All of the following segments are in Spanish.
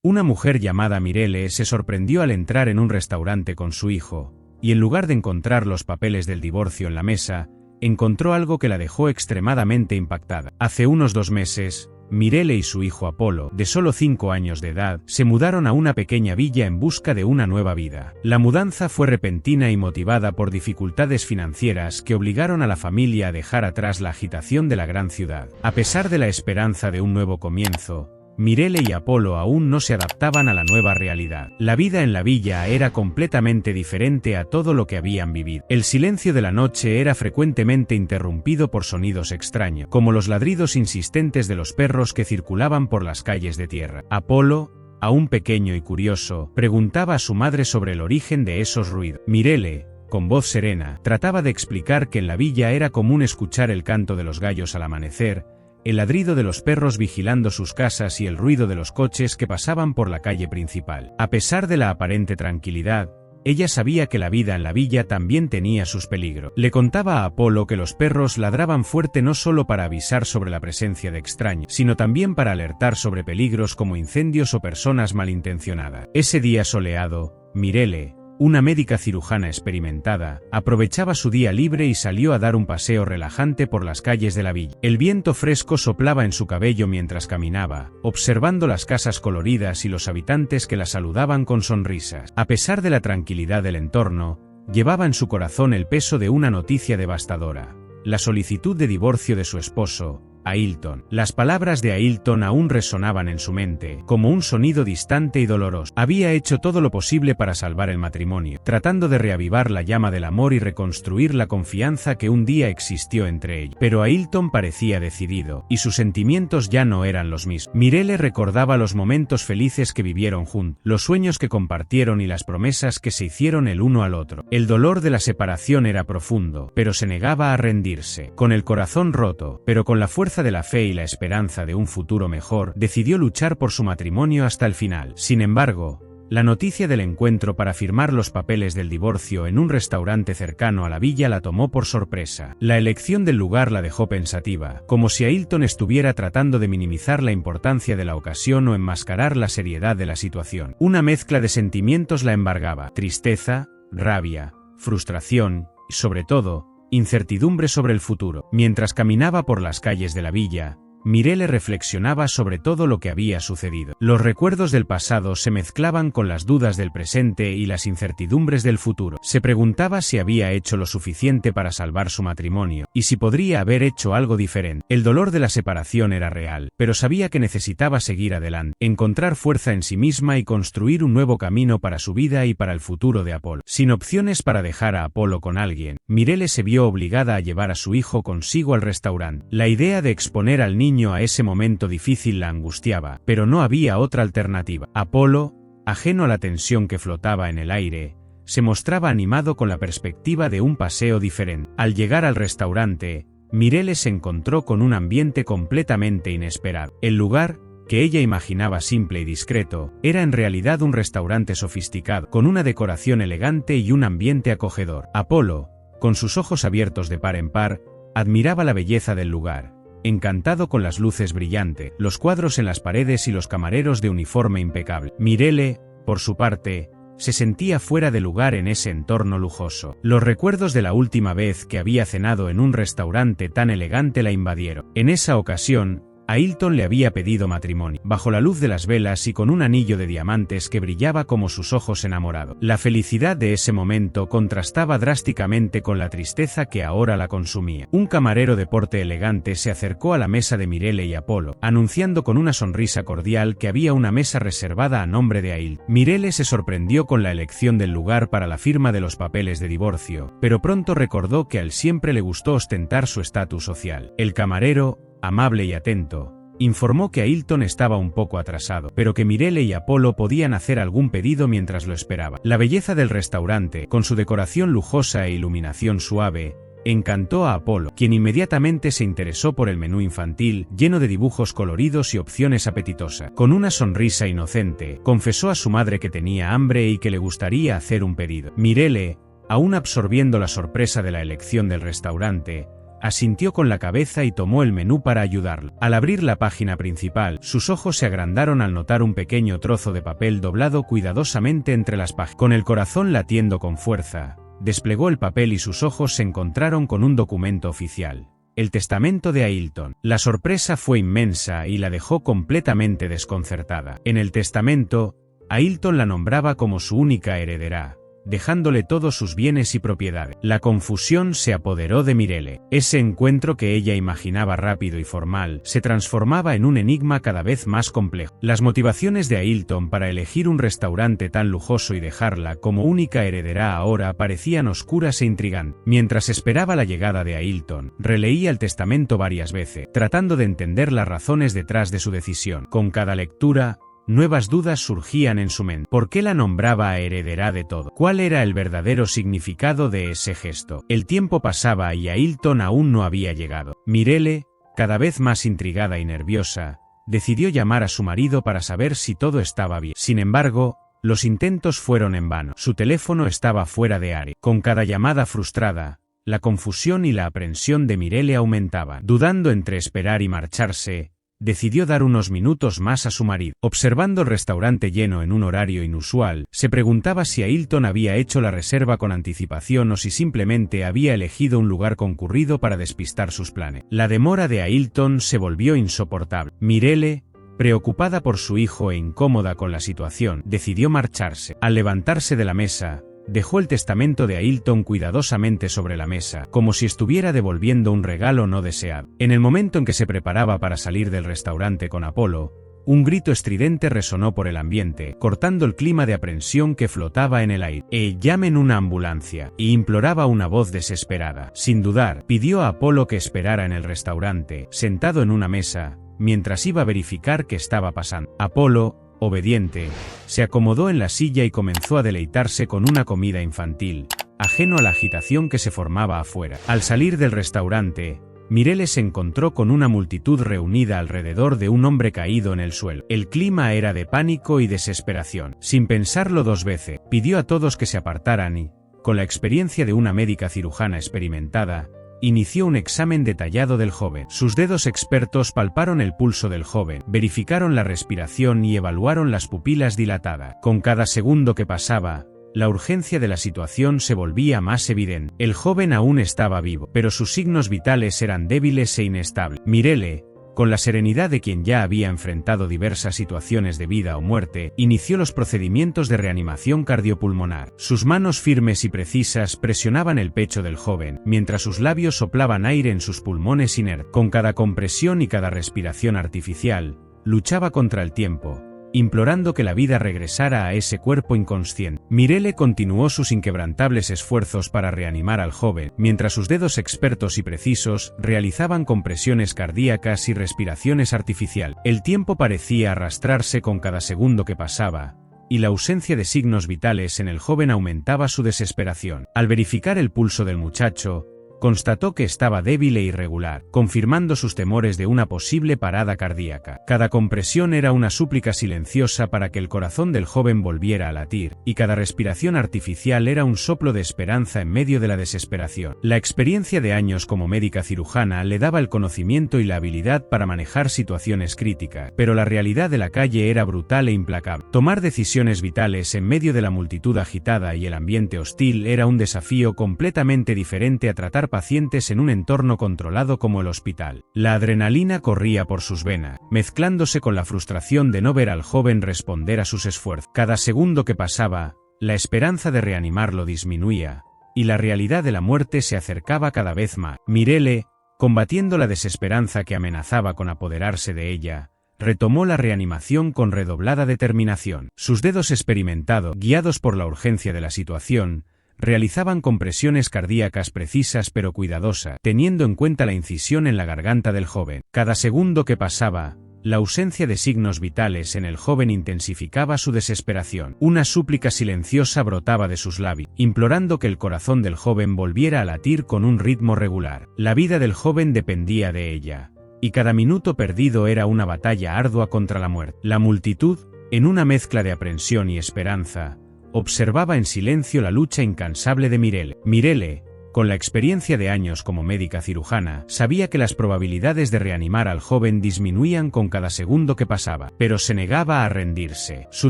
Una mujer llamada Mirele se sorprendió al entrar en un restaurante con su hijo, y en lugar de encontrar los papeles del divorcio en la mesa, encontró algo que la dejó extremadamente impactada. Hace unos 2 meses, Mirele y su hijo Apolo, de solo 5 años de edad, se mudaron a una pequeña villa en busca de una nueva vida. La mudanza fue repentina y motivada por dificultades financieras que obligaron a la familia a dejar atrás la agitación de la gran ciudad. A pesar de la esperanza de un nuevo comienzo, Mirele y Apolo aún no se adaptaban a la nueva realidad. La vida en la villa era completamente diferente a todo lo que habían vivido. El silencio de la noche era frecuentemente interrumpido por sonidos extraños, como los ladridos insistentes de los perros que circulaban por las calles de tierra. Apolo, aún pequeño y curioso, preguntaba a su madre sobre el origen de esos ruidos. Mirele, con voz serena, trataba de explicar que en la villa era común escuchar el canto de los gallos al amanecer, el ladrido de los perros vigilando sus casas y el ruido de los coches que pasaban por la calle principal. A pesar de la aparente tranquilidad, ella sabía que la vida en la villa también tenía sus peligros. Le contaba a Apolo que los perros ladraban fuerte no solo para avisar sobre la presencia de extraños, sino también para alertar sobre peligros como incendios o personas malintencionadas. Ese día soleado, Mirele, una médica cirujana experimentada, aprovechaba su día libre y salió a dar un paseo relajante por las calles de la villa. El viento fresco soplaba en su cabello mientras caminaba, observando las casas coloridas y los habitantes que la saludaban con sonrisas. A pesar de la tranquilidad del entorno, llevaba en su corazón el peso de una noticia devastadora: la solicitud de divorcio de su esposo, Ailton. Las palabras de Ailton aún resonaban en su mente, como un sonido distante y doloroso. Había hecho todo lo posible para salvar el matrimonio, tratando de reavivar la llama del amor y reconstruir la confianza que un día existió entre ellos. Pero Ailton parecía decidido, y sus sentimientos ya no eran los mismos. Mirele recordaba los momentos felices que vivieron juntos, los sueños que compartieron y las promesas que se hicieron el uno al otro. El dolor de la separación era profundo, pero se negaba a rendirse. Con el corazón roto, pero con la fuerza de la fe y la esperanza de un futuro mejor, decidió luchar por su matrimonio hasta el final. Sin embargo, la noticia del encuentro para firmar los papeles del divorcio en un restaurante cercano a la villa la tomó por sorpresa. La elección del lugar la dejó pensativa, como si Ailton estuviera tratando de minimizar la importancia de la ocasión o enmascarar la seriedad de la situación. Una mezcla de sentimientos la embargaba: tristeza, rabia, frustración y, sobre todo, incertidumbre sobre el futuro. Mientras caminaba por las calles de la villa, Mirele reflexionaba sobre todo lo que había sucedido. Los recuerdos del pasado se mezclaban con las dudas del presente y las incertidumbres del futuro. Se preguntaba si había hecho lo suficiente para salvar su matrimonio, y si podría haber hecho algo diferente. El dolor de la separación era real, pero sabía que necesitaba seguir adelante, encontrar fuerza en sí misma y construir un nuevo camino para su vida y para el futuro de Apolo. Sin opciones para dejar a Apolo con alguien, Mirele se vio obligada a llevar a su hijo consigo al restaurante. La idea de exponer al niño a ese momento difícil la angustiaba, pero no había otra alternativa. Apolo, ajeno a la tensión que flotaba en el aire, se mostraba animado con la perspectiva de un paseo diferente. Al llegar al restaurante, Mirele se encontró con un ambiente completamente inesperado. El lugar, que ella imaginaba simple y discreto, era en realidad un restaurante sofisticado, con una decoración elegante y un ambiente acogedor. Apolo, con sus ojos abiertos de par en par, admiraba la belleza del lugar, encantado con las luces brillantes, los cuadros en las paredes y los camareros de uniforme impecable. Mirele, por su parte, se sentía fuera de lugar en ese entorno lujoso. Los recuerdos de la última vez que había cenado en un restaurante tan elegante la invadieron. En esa ocasión, Ailton le había pedido matrimonio, bajo la luz de las velas y con un anillo de diamantes que brillaba como sus ojos enamorados. La felicidad de ese momento contrastaba drásticamente con la tristeza que ahora la consumía. Un camarero de porte elegante se acercó a la mesa de Mirele y Apolo, anunciando con una sonrisa cordial que había una mesa reservada a nombre de Ailton. Mirele se sorprendió con la elección del lugar para la firma de los papeles de divorcio, pero pronto recordó que a él siempre le gustó ostentar su estatus social. El camarero, amable y atento, informó que Ailton estaba un poco atrasado, pero que Mirele y Apolo podían hacer algún pedido mientras lo esperaba. La belleza del restaurante, con su decoración lujosa e iluminación suave, encantó a Apolo, quien inmediatamente se interesó por el menú infantil, lleno de dibujos coloridos y opciones apetitosas. Con una sonrisa inocente, confesó a su madre que tenía hambre y que le gustaría hacer un pedido. Mirele, aún absorbiendo la sorpresa de la elección del restaurante, Asintió con la cabeza y tomó el menú para ayudarlo. Al abrir la página principal, sus ojos se agrandaron al notar un pequeño trozo de papel doblado cuidadosamente entre las páginas. Con el corazón latiendo con fuerza, desplegó el papel y sus ojos se encontraron con un documento oficial. El testamento de Ailton. La sorpresa fue inmensa y la dejó completamente desconcertada. En el testamento, Ailton la nombraba como su única heredera, dejándole todos sus bienes y propiedades. La confusión se apoderó de Mirelle. Ese encuentro que ella imaginaba rápido y formal se transformaba en un enigma cada vez más complejo. Las motivaciones de Ailton para elegir un restaurante tan lujoso y dejarla como única heredera ahora parecían oscuras e intrigantes. Mientras esperaba la llegada de Ailton, releía el testamento varias veces, tratando de entender las razones detrás de su decisión. Con cada lectura, nuevas dudas surgían en su mente. ¿Por qué la nombraba heredera de todo? ¿Cuál era el verdadero significado de ese gesto? El tiempo pasaba y Ailton aún no había llegado. Mirelle, cada vez más intrigada y nerviosa, decidió llamar a su marido para saber si todo estaba bien. Sin embargo, los intentos fueron en vano. Su teléfono estaba fuera de área. Con cada llamada frustrada, la confusión y la aprensión de Mirelle aumentaban. Dudando entre esperar y marcharse, decidió dar unos minutos más a su marido. Observando el restaurante lleno en un horario inusual, se preguntaba si Ailton había hecho la reserva con anticipación o si simplemente había elegido un lugar concurrido para despistar sus planes. La demora de Ailton se volvió insoportable. Mirelle, preocupada por su hijo e incómoda con la situación, decidió marcharse. Al levantarse de la mesa, dejó el testamento de Ailton cuidadosamente sobre la mesa, como si estuviera devolviendo un regalo no deseado. En el momento en que se preparaba para salir del restaurante con Apolo, un grito estridente resonó por el ambiente, cortando el clima de aprensión que flotaba en el aire. Llamen una ambulancia, y imploraba una voz desesperada. Sin dudar, pidió a Apolo que esperara en el restaurante, sentado en una mesa, mientras iba a verificar qué estaba pasando. Apolo, obediente, se acomodó en la silla y comenzó a deleitarse con una comida infantil, ajeno a la agitación que se formaba afuera. Al salir del restaurante, Mirelle se encontró con una multitud reunida alrededor de un hombre caído en el suelo. El clima era de pánico y desesperación. Sin pensarlo dos veces, pidió a todos que se apartaran y, con la experiencia de una médica cirujana experimentada, inició un examen detallado del joven. Sus dedos expertos palparon el pulso del joven, verificaron la respiración y evaluaron las pupilas dilatadas. Con cada segundo que pasaba, la urgencia de la situación se volvía más evidente. El joven aún estaba vivo, pero sus signos vitales eran débiles e inestables. Mirelle, con la serenidad de quien ya había enfrentado diversas situaciones de vida o muerte, inició los procedimientos de reanimación cardiopulmonar. Sus manos firmes y precisas presionaban el pecho del joven, mientras sus labios soplaban aire en sus pulmones inertes. Con cada compresión y cada respiración artificial, luchaba contra el tiempo, implorando que la vida regresara a ese cuerpo inconsciente. Mirelle continuó sus inquebrantables esfuerzos para reanimar al joven, mientras sus dedos expertos y precisos realizaban compresiones cardíacas y respiraciones artificiales. El tiempo parecía arrastrarse con cada segundo que pasaba, y la ausencia de signos vitales en el joven aumentaba su desesperación. Al verificar el pulso del muchacho, constató que estaba débil e irregular, confirmando sus temores de una posible parada cardíaca. Cada compresión era una súplica silenciosa para que el corazón del joven volviera a latir, y cada respiración artificial era un soplo de esperanza en medio de la desesperación. La experiencia de años como médica cirujana le daba el conocimiento y la habilidad para manejar situaciones críticas, pero la realidad de la calle era brutal e implacable. Tomar decisiones vitales en medio de la multitud agitada y el ambiente hostil era un desafío completamente diferente a tratar pacientes en un entorno controlado como el hospital. La adrenalina corría por sus venas, mezclándose con la frustración de no ver al joven responder a sus esfuerzos. Cada segundo que pasaba, la esperanza de reanimarlo disminuía, y la realidad de la muerte se acercaba cada vez más. Mirelle, combatiendo la desesperanza que amenazaba con apoderarse de ella, retomó la reanimación con redoblada determinación. Sus dedos experimentados, guiados por la urgencia de la situación, realizaban compresiones cardíacas precisas pero cuidadosas, teniendo en cuenta la incisión en la garganta del joven. Cada segundo que pasaba, la ausencia de signos vitales en el joven intensificaba su desesperación. Una súplica silenciosa brotaba de sus labios, implorando que el corazón del joven volviera a latir con un ritmo regular. La vida del joven dependía de ella, y cada minuto perdido era una batalla ardua contra la muerte. La multitud, en una mezcla de aprensión y esperanza, observaba en silencio la lucha incansable de Mirelle. Mirelle, Con la experiencia de años como médica cirujana, sabía que las probabilidades de reanimar al joven disminuían con cada segundo que pasaba, pero se negaba a rendirse. Su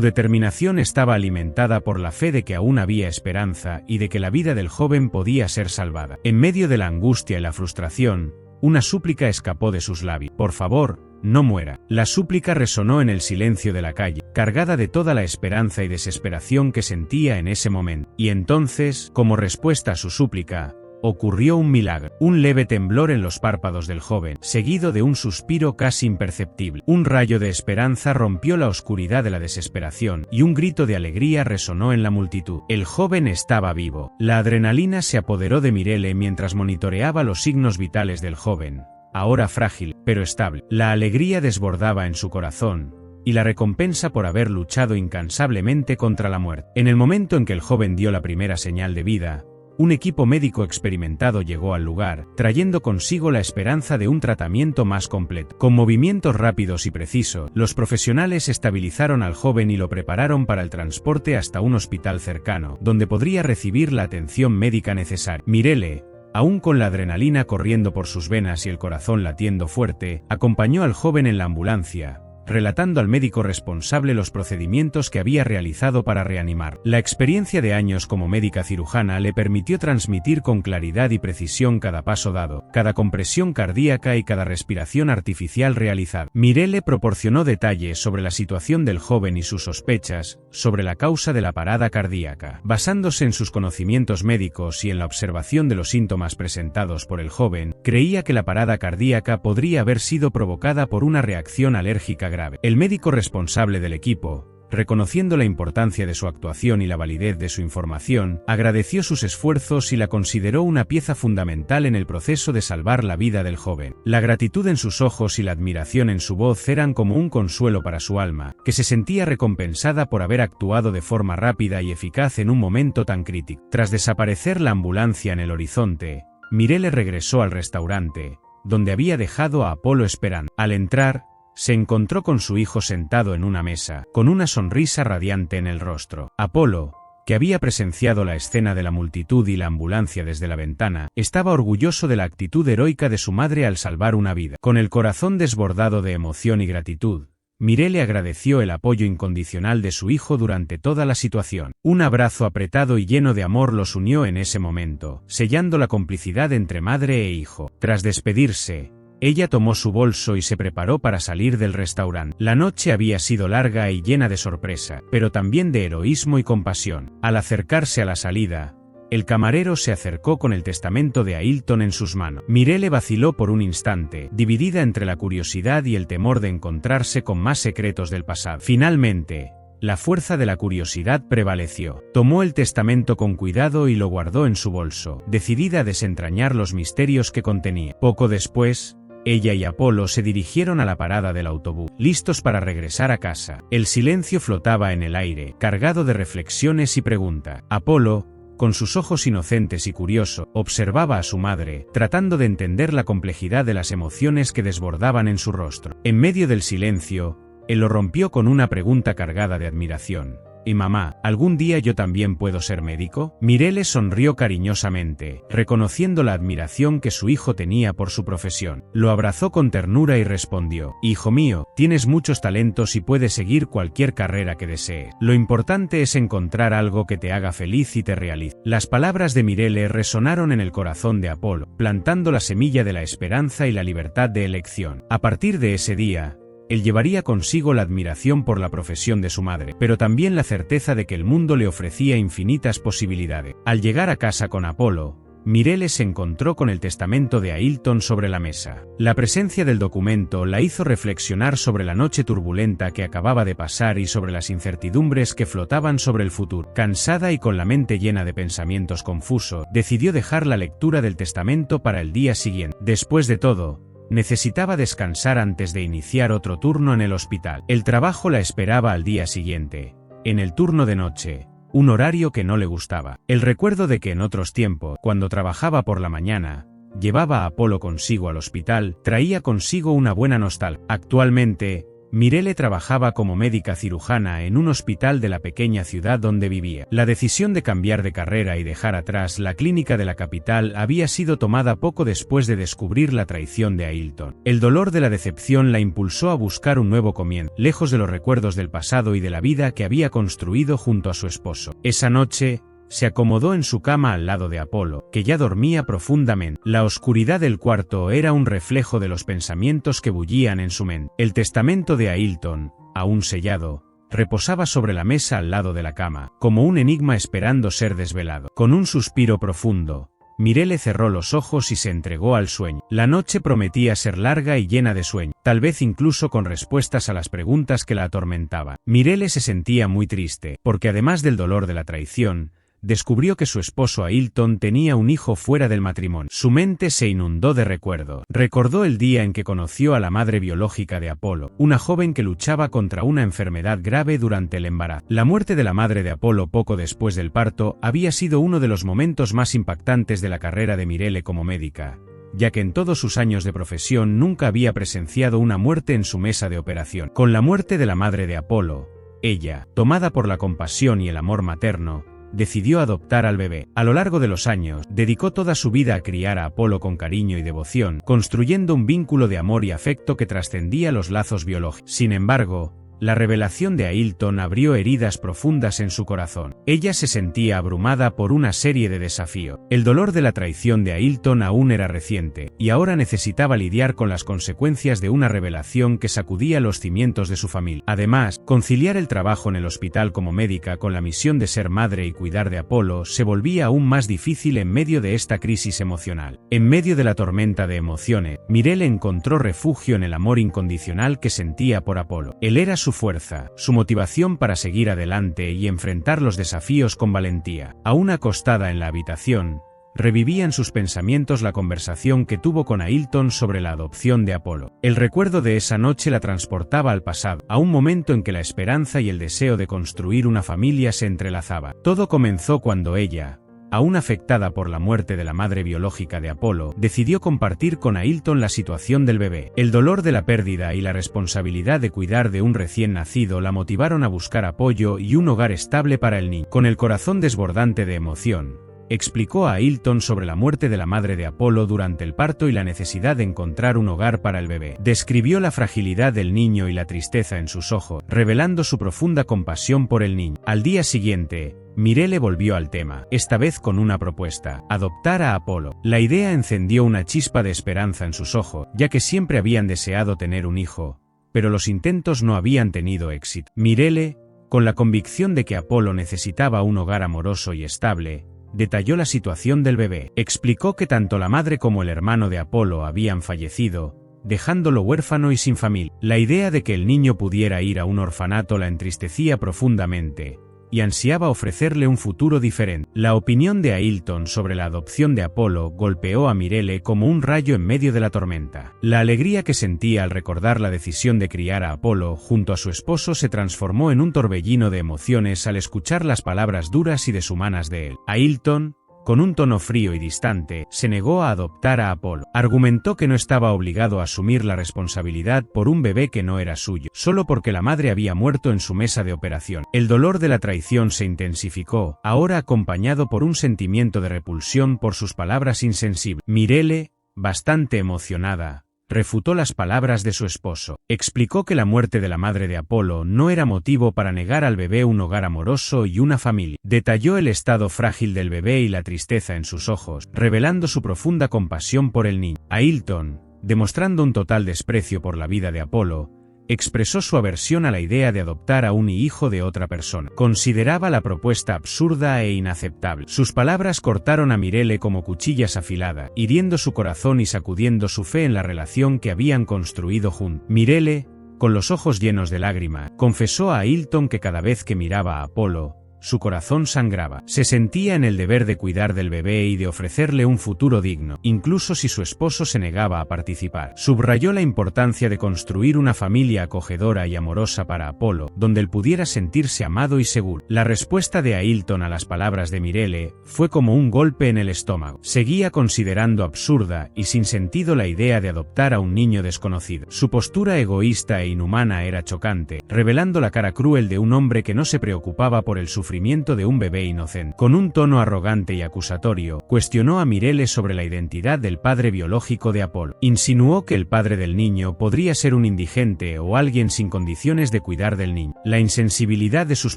determinación estaba alimentada por la fe de que aún había esperanza y de que la vida del joven podía ser salvada. En medio de la angustia y la frustración, una súplica escapó de sus labios. «Por favor, no muera». La súplica resonó en el silencio de la calle, cargada de toda la esperanza y desesperación que sentía en ese momento. Y entonces, como respuesta a su súplica, ocurrió un milagro. Un leve temblor en los párpados del joven, seguido de un suspiro casi imperceptible. Un rayo de esperanza rompió la oscuridad de la desesperación, y un grito de alegría resonó en la multitud. El joven estaba vivo. La adrenalina se apoderó de Mirele mientras monitoreaba los signos vitales del joven, ahora frágil, pero estable. La alegría desbordaba en su corazón, y la recompensa por haber luchado incansablemente contra la muerte. En el momento en que el joven dio la primera señal de vida, un equipo médico experimentado llegó al lugar, trayendo consigo la esperanza de un tratamiento más completo. Con movimientos rápidos y precisos, los profesionales estabilizaron al joven y lo prepararon para el transporte hasta un hospital cercano, donde podría recibir la atención médica necesaria. Mirele, aún con la adrenalina corriendo por sus venas y el corazón latiendo fuerte, acompañó al joven en la ambulancia, relatando al médico responsable los procedimientos que había realizado para reanimar. La experiencia de años como médica cirujana le permitió transmitir con claridad y precisión cada paso dado, cada compresión cardíaca y cada respiración artificial realizada. Mirele proporcionó detalles sobre la situación del joven y sus sospechas sobre la causa de la parada cardíaca. Basándose en sus conocimientos médicos y en la observación de los síntomas presentados por el joven, creía que la parada cardíaca podría haber sido provocada por una reacción alérgica grave. El médico responsable del equipo, reconociendo la importancia de su actuación y la validez de su información, agradeció sus esfuerzos y la consideró una pieza fundamental en el proceso de salvar la vida del joven. La gratitud en sus ojos y la admiración en su voz eran como un consuelo para su alma, que se sentía recompensada por haber actuado de forma rápida y eficaz en un momento tan crítico. Tras desaparecer la ambulancia en el horizonte, Mirele regresó al restaurante, donde había dejado a Apolo esperando. Al entrar, se encontró con su hijo sentado en una mesa, con una sonrisa radiante en el rostro. Apolo, que había presenciado la escena de la multitud y la ambulancia desde la ventana, estaba orgulloso de la actitud heroica de su madre al salvar una vida. Con el corazón desbordado de emoción y gratitud, Mirele agradeció el apoyo incondicional de su hijo durante toda la situación. Un abrazo apretado y lleno de amor los unió en ese momento, sellando la complicidad entre madre e hijo. Tras despedirse, ella tomó su bolso y se preparó para salir del restaurante. La noche había sido larga y llena de sorpresa, pero también de heroísmo y compasión. Al acercarse a la salida, el camarero se acercó con el testamento de Ailton en sus manos. Mirele vaciló por un instante, dividida entre la curiosidad y el temor de encontrarse con más secretos del pasado. Finalmente, la fuerza de la curiosidad prevaleció. Tomó el testamento con cuidado y lo guardó en su bolso, decidida a desentrañar los misterios que contenía. Poco después, ella y Apolo se dirigieron a la parada del autobús, listos para regresar a casa. El silencio flotaba en el aire, cargado de reflexiones y preguntas. Apolo, con sus ojos inocentes y curiosos, observaba a su madre, tratando de entender la complejidad de las emociones que desbordaban en su rostro. En medio del silencio, él lo rompió con una pregunta cargada de admiración. «¿Y mamá, algún día yo también puedo ser médico?» Mirele sonrió cariñosamente, reconociendo la admiración que su hijo tenía por su profesión. Lo abrazó con ternura y respondió: «Hijo mío, tienes muchos talentos y puedes seguir cualquier carrera que desees. Lo importante es encontrar algo que te haga feliz y te realice». Las palabras de Mirele resonaron en el corazón de Apolo, plantando la semilla de la esperanza y la libertad de elección. A partir de ese día, él llevaría consigo la admiración por la profesión de su madre, pero también la certeza de que el mundo le ofrecía infinitas posibilidades. Al llegar a casa con Apolo, Mirele se encontró con el testamento de Ailton sobre la mesa. La presencia del documento la hizo reflexionar sobre la noche turbulenta que acababa de pasar y sobre las incertidumbres que flotaban sobre el futuro. Cansada y con la mente llena de pensamientos confusos, decidió dejar la lectura del testamento para el día siguiente. Después de todo, necesitaba descansar antes de iniciar otro turno en el hospital. El trabajo la esperaba al día siguiente, en el turno de noche, un horario que no le gustaba. El recuerdo de que en otros tiempos, cuando trabajaba por la mañana, llevaba a Apolo consigo al hospital, traía consigo una buena nostalgia. Actualmente, Mirele trabajaba como médica cirujana en un hospital de la pequeña ciudad donde vivía. La decisión de cambiar de carrera y dejar atrás la clínica de la capital había sido tomada poco después de descubrir la traición de Ailton. El dolor de la decepción la impulsó a buscar un nuevo comienzo, lejos de los recuerdos del pasado y de la vida que había construido junto a su esposo. Esa noche, se acomodó en su cama al lado de Apolo, que ya dormía profundamente. La oscuridad del cuarto era un reflejo de los pensamientos que bullían en su mente. El testamento de Ailton, aún sellado, reposaba sobre la mesa al lado de la cama, como un enigma esperando ser desvelado. Con un suspiro profundo, Mirele cerró los ojos y se entregó al sueño. La noche prometía ser larga y llena de sueño, tal vez incluso con respuestas a las preguntas que la atormentaban. Mirele se sentía muy triste, porque además del dolor de la traición, descubrió que su esposo Ailton tenía un hijo fuera del matrimonio. Su mente se inundó de recuerdos. Recordó el día en que conoció a la madre biológica de Apolo, una joven que luchaba contra una enfermedad grave durante el embarazo. La muerte de la madre de Apolo poco después del parto había sido uno de los momentos más impactantes de la carrera de Mirele como médica, ya que en todos sus años de profesión nunca había presenciado una muerte en su mesa de operación. Con la muerte de la madre de Apolo, ella, tomada por la compasión y el amor materno, decidió adoptar al bebé. A lo largo de los años, dedicó toda su vida a criar a Apolo con cariño y devoción, construyendo un vínculo de amor y afecto que trascendía los lazos biológicos. Sin embargo, la revelación de Ailton abrió heridas profundas en su corazón. Ella se sentía abrumada por una serie de desafíos. El dolor de la traición de Ailton aún era reciente, y ahora necesitaba lidiar con las consecuencias de una revelación que sacudía los cimientos de su familia. Además, conciliar el trabajo en el hospital como médica con la misión de ser madre y cuidar de Apolo se volvía aún más difícil en medio de esta crisis emocional. En medio de la tormenta de emociones, Mirele encontró refugio en el amor incondicional que sentía por Apolo. Él era su fuerza, su motivación para seguir adelante y enfrentar los desafíos con valentía. Aún acostada en la habitación, revivía en sus pensamientos la conversación que tuvo con Ailton sobre la adopción de Apolo. El recuerdo de esa noche la transportaba al pasado, a un momento en que la esperanza y el deseo de construir una familia se entrelazaban. Todo comenzó cuando ella, aún afectada por la muerte de la madre biológica de Apolo, decidió compartir con Ailton la situación del bebé. El dolor de la pérdida y la responsabilidad de cuidar de un recién nacido la motivaron a buscar apoyo y un hogar estable para el niño. Con el corazón desbordante de emoción, explicó a Ailton sobre la muerte de la madre de Apolo durante el parto y la necesidad de encontrar un hogar para el bebé. Describió la fragilidad del niño y la tristeza en sus ojos, revelando su profunda compasión por el niño. Al día siguiente, Mirele volvió al tema, esta vez con una propuesta: adoptar a Apolo. La idea encendió una chispa de esperanza en sus ojos, ya que siempre habían deseado tener un hijo, pero los intentos no habían tenido éxito. Mirele, con la convicción de que Apolo necesitaba un hogar amoroso y estable, detalló la situación del bebé. Explicó que tanto la madre como el hermano de Apolo habían fallecido, dejándolo huérfano y sin familia. La idea de que el niño pudiera ir a un orfanato la entristecía profundamente, y ansiaba ofrecerle un futuro diferente. La opinión de Ailton sobre la adopción de Apolo golpeó a Mirele como un rayo en medio de la tormenta. La alegría que sentía al recordar la decisión de criar a Apolo junto a su esposo se transformó en un torbellino de emociones al escuchar las palabras duras y deshumanas de él. Ailton, con un tono frío y distante, se negó a adoptar a Apolo. Argumentó que no estaba obligado a asumir la responsabilidad por un bebé que no era suyo, solo porque la madre había muerto en su mesa de operación. El dolor de la traición se intensificó, ahora acompañado por un sentimiento de repulsión por sus palabras insensibles. Mirele, bastante emocionada, refutó las palabras de su esposo. Explicó que la muerte de la madre de Apolo no era motivo para negar al bebé un hogar amoroso y una familia. Detalló el estado frágil del bebé y la tristeza en sus ojos, revelando su profunda compasión por el niño. Ailton, demostrando un total desprecio por la vida de Apolo, expresó su aversión a la idea de adoptar a un hijo de otra persona. Consideraba la propuesta absurda e inaceptable. Sus palabras cortaron a Mirele como cuchillas afiladas, hiriendo su corazón y sacudiendo su fe en la relación que habían construido juntos. Mirele, con los ojos llenos de lágrimas, confesó a Ailton que cada vez que miraba a Apolo, su corazón sangraba. Se sentía en el deber de cuidar del bebé y de ofrecerle un futuro digno, incluso si su esposo se negaba a participar. Subrayó la importancia de construir una familia acogedora y amorosa para Apolo, donde él pudiera sentirse amado y seguro. La respuesta de Ailton a las palabras de Mirelle fue como un golpe en el estómago. Seguía considerando absurda y sin sentido la idea de adoptar a un niño desconocido. Su postura egoísta e inhumana era chocante, revelando la cara cruel de un hombre que no se preocupaba por el sufrimiento de un bebé inocente. Con un tono arrogante y acusatorio, cuestionó a Mirelle sobre la identidad del padre biológico de Apolo. Insinuó que el padre del niño podría ser un indigente o alguien sin condiciones de cuidar del niño. La insensibilidad de sus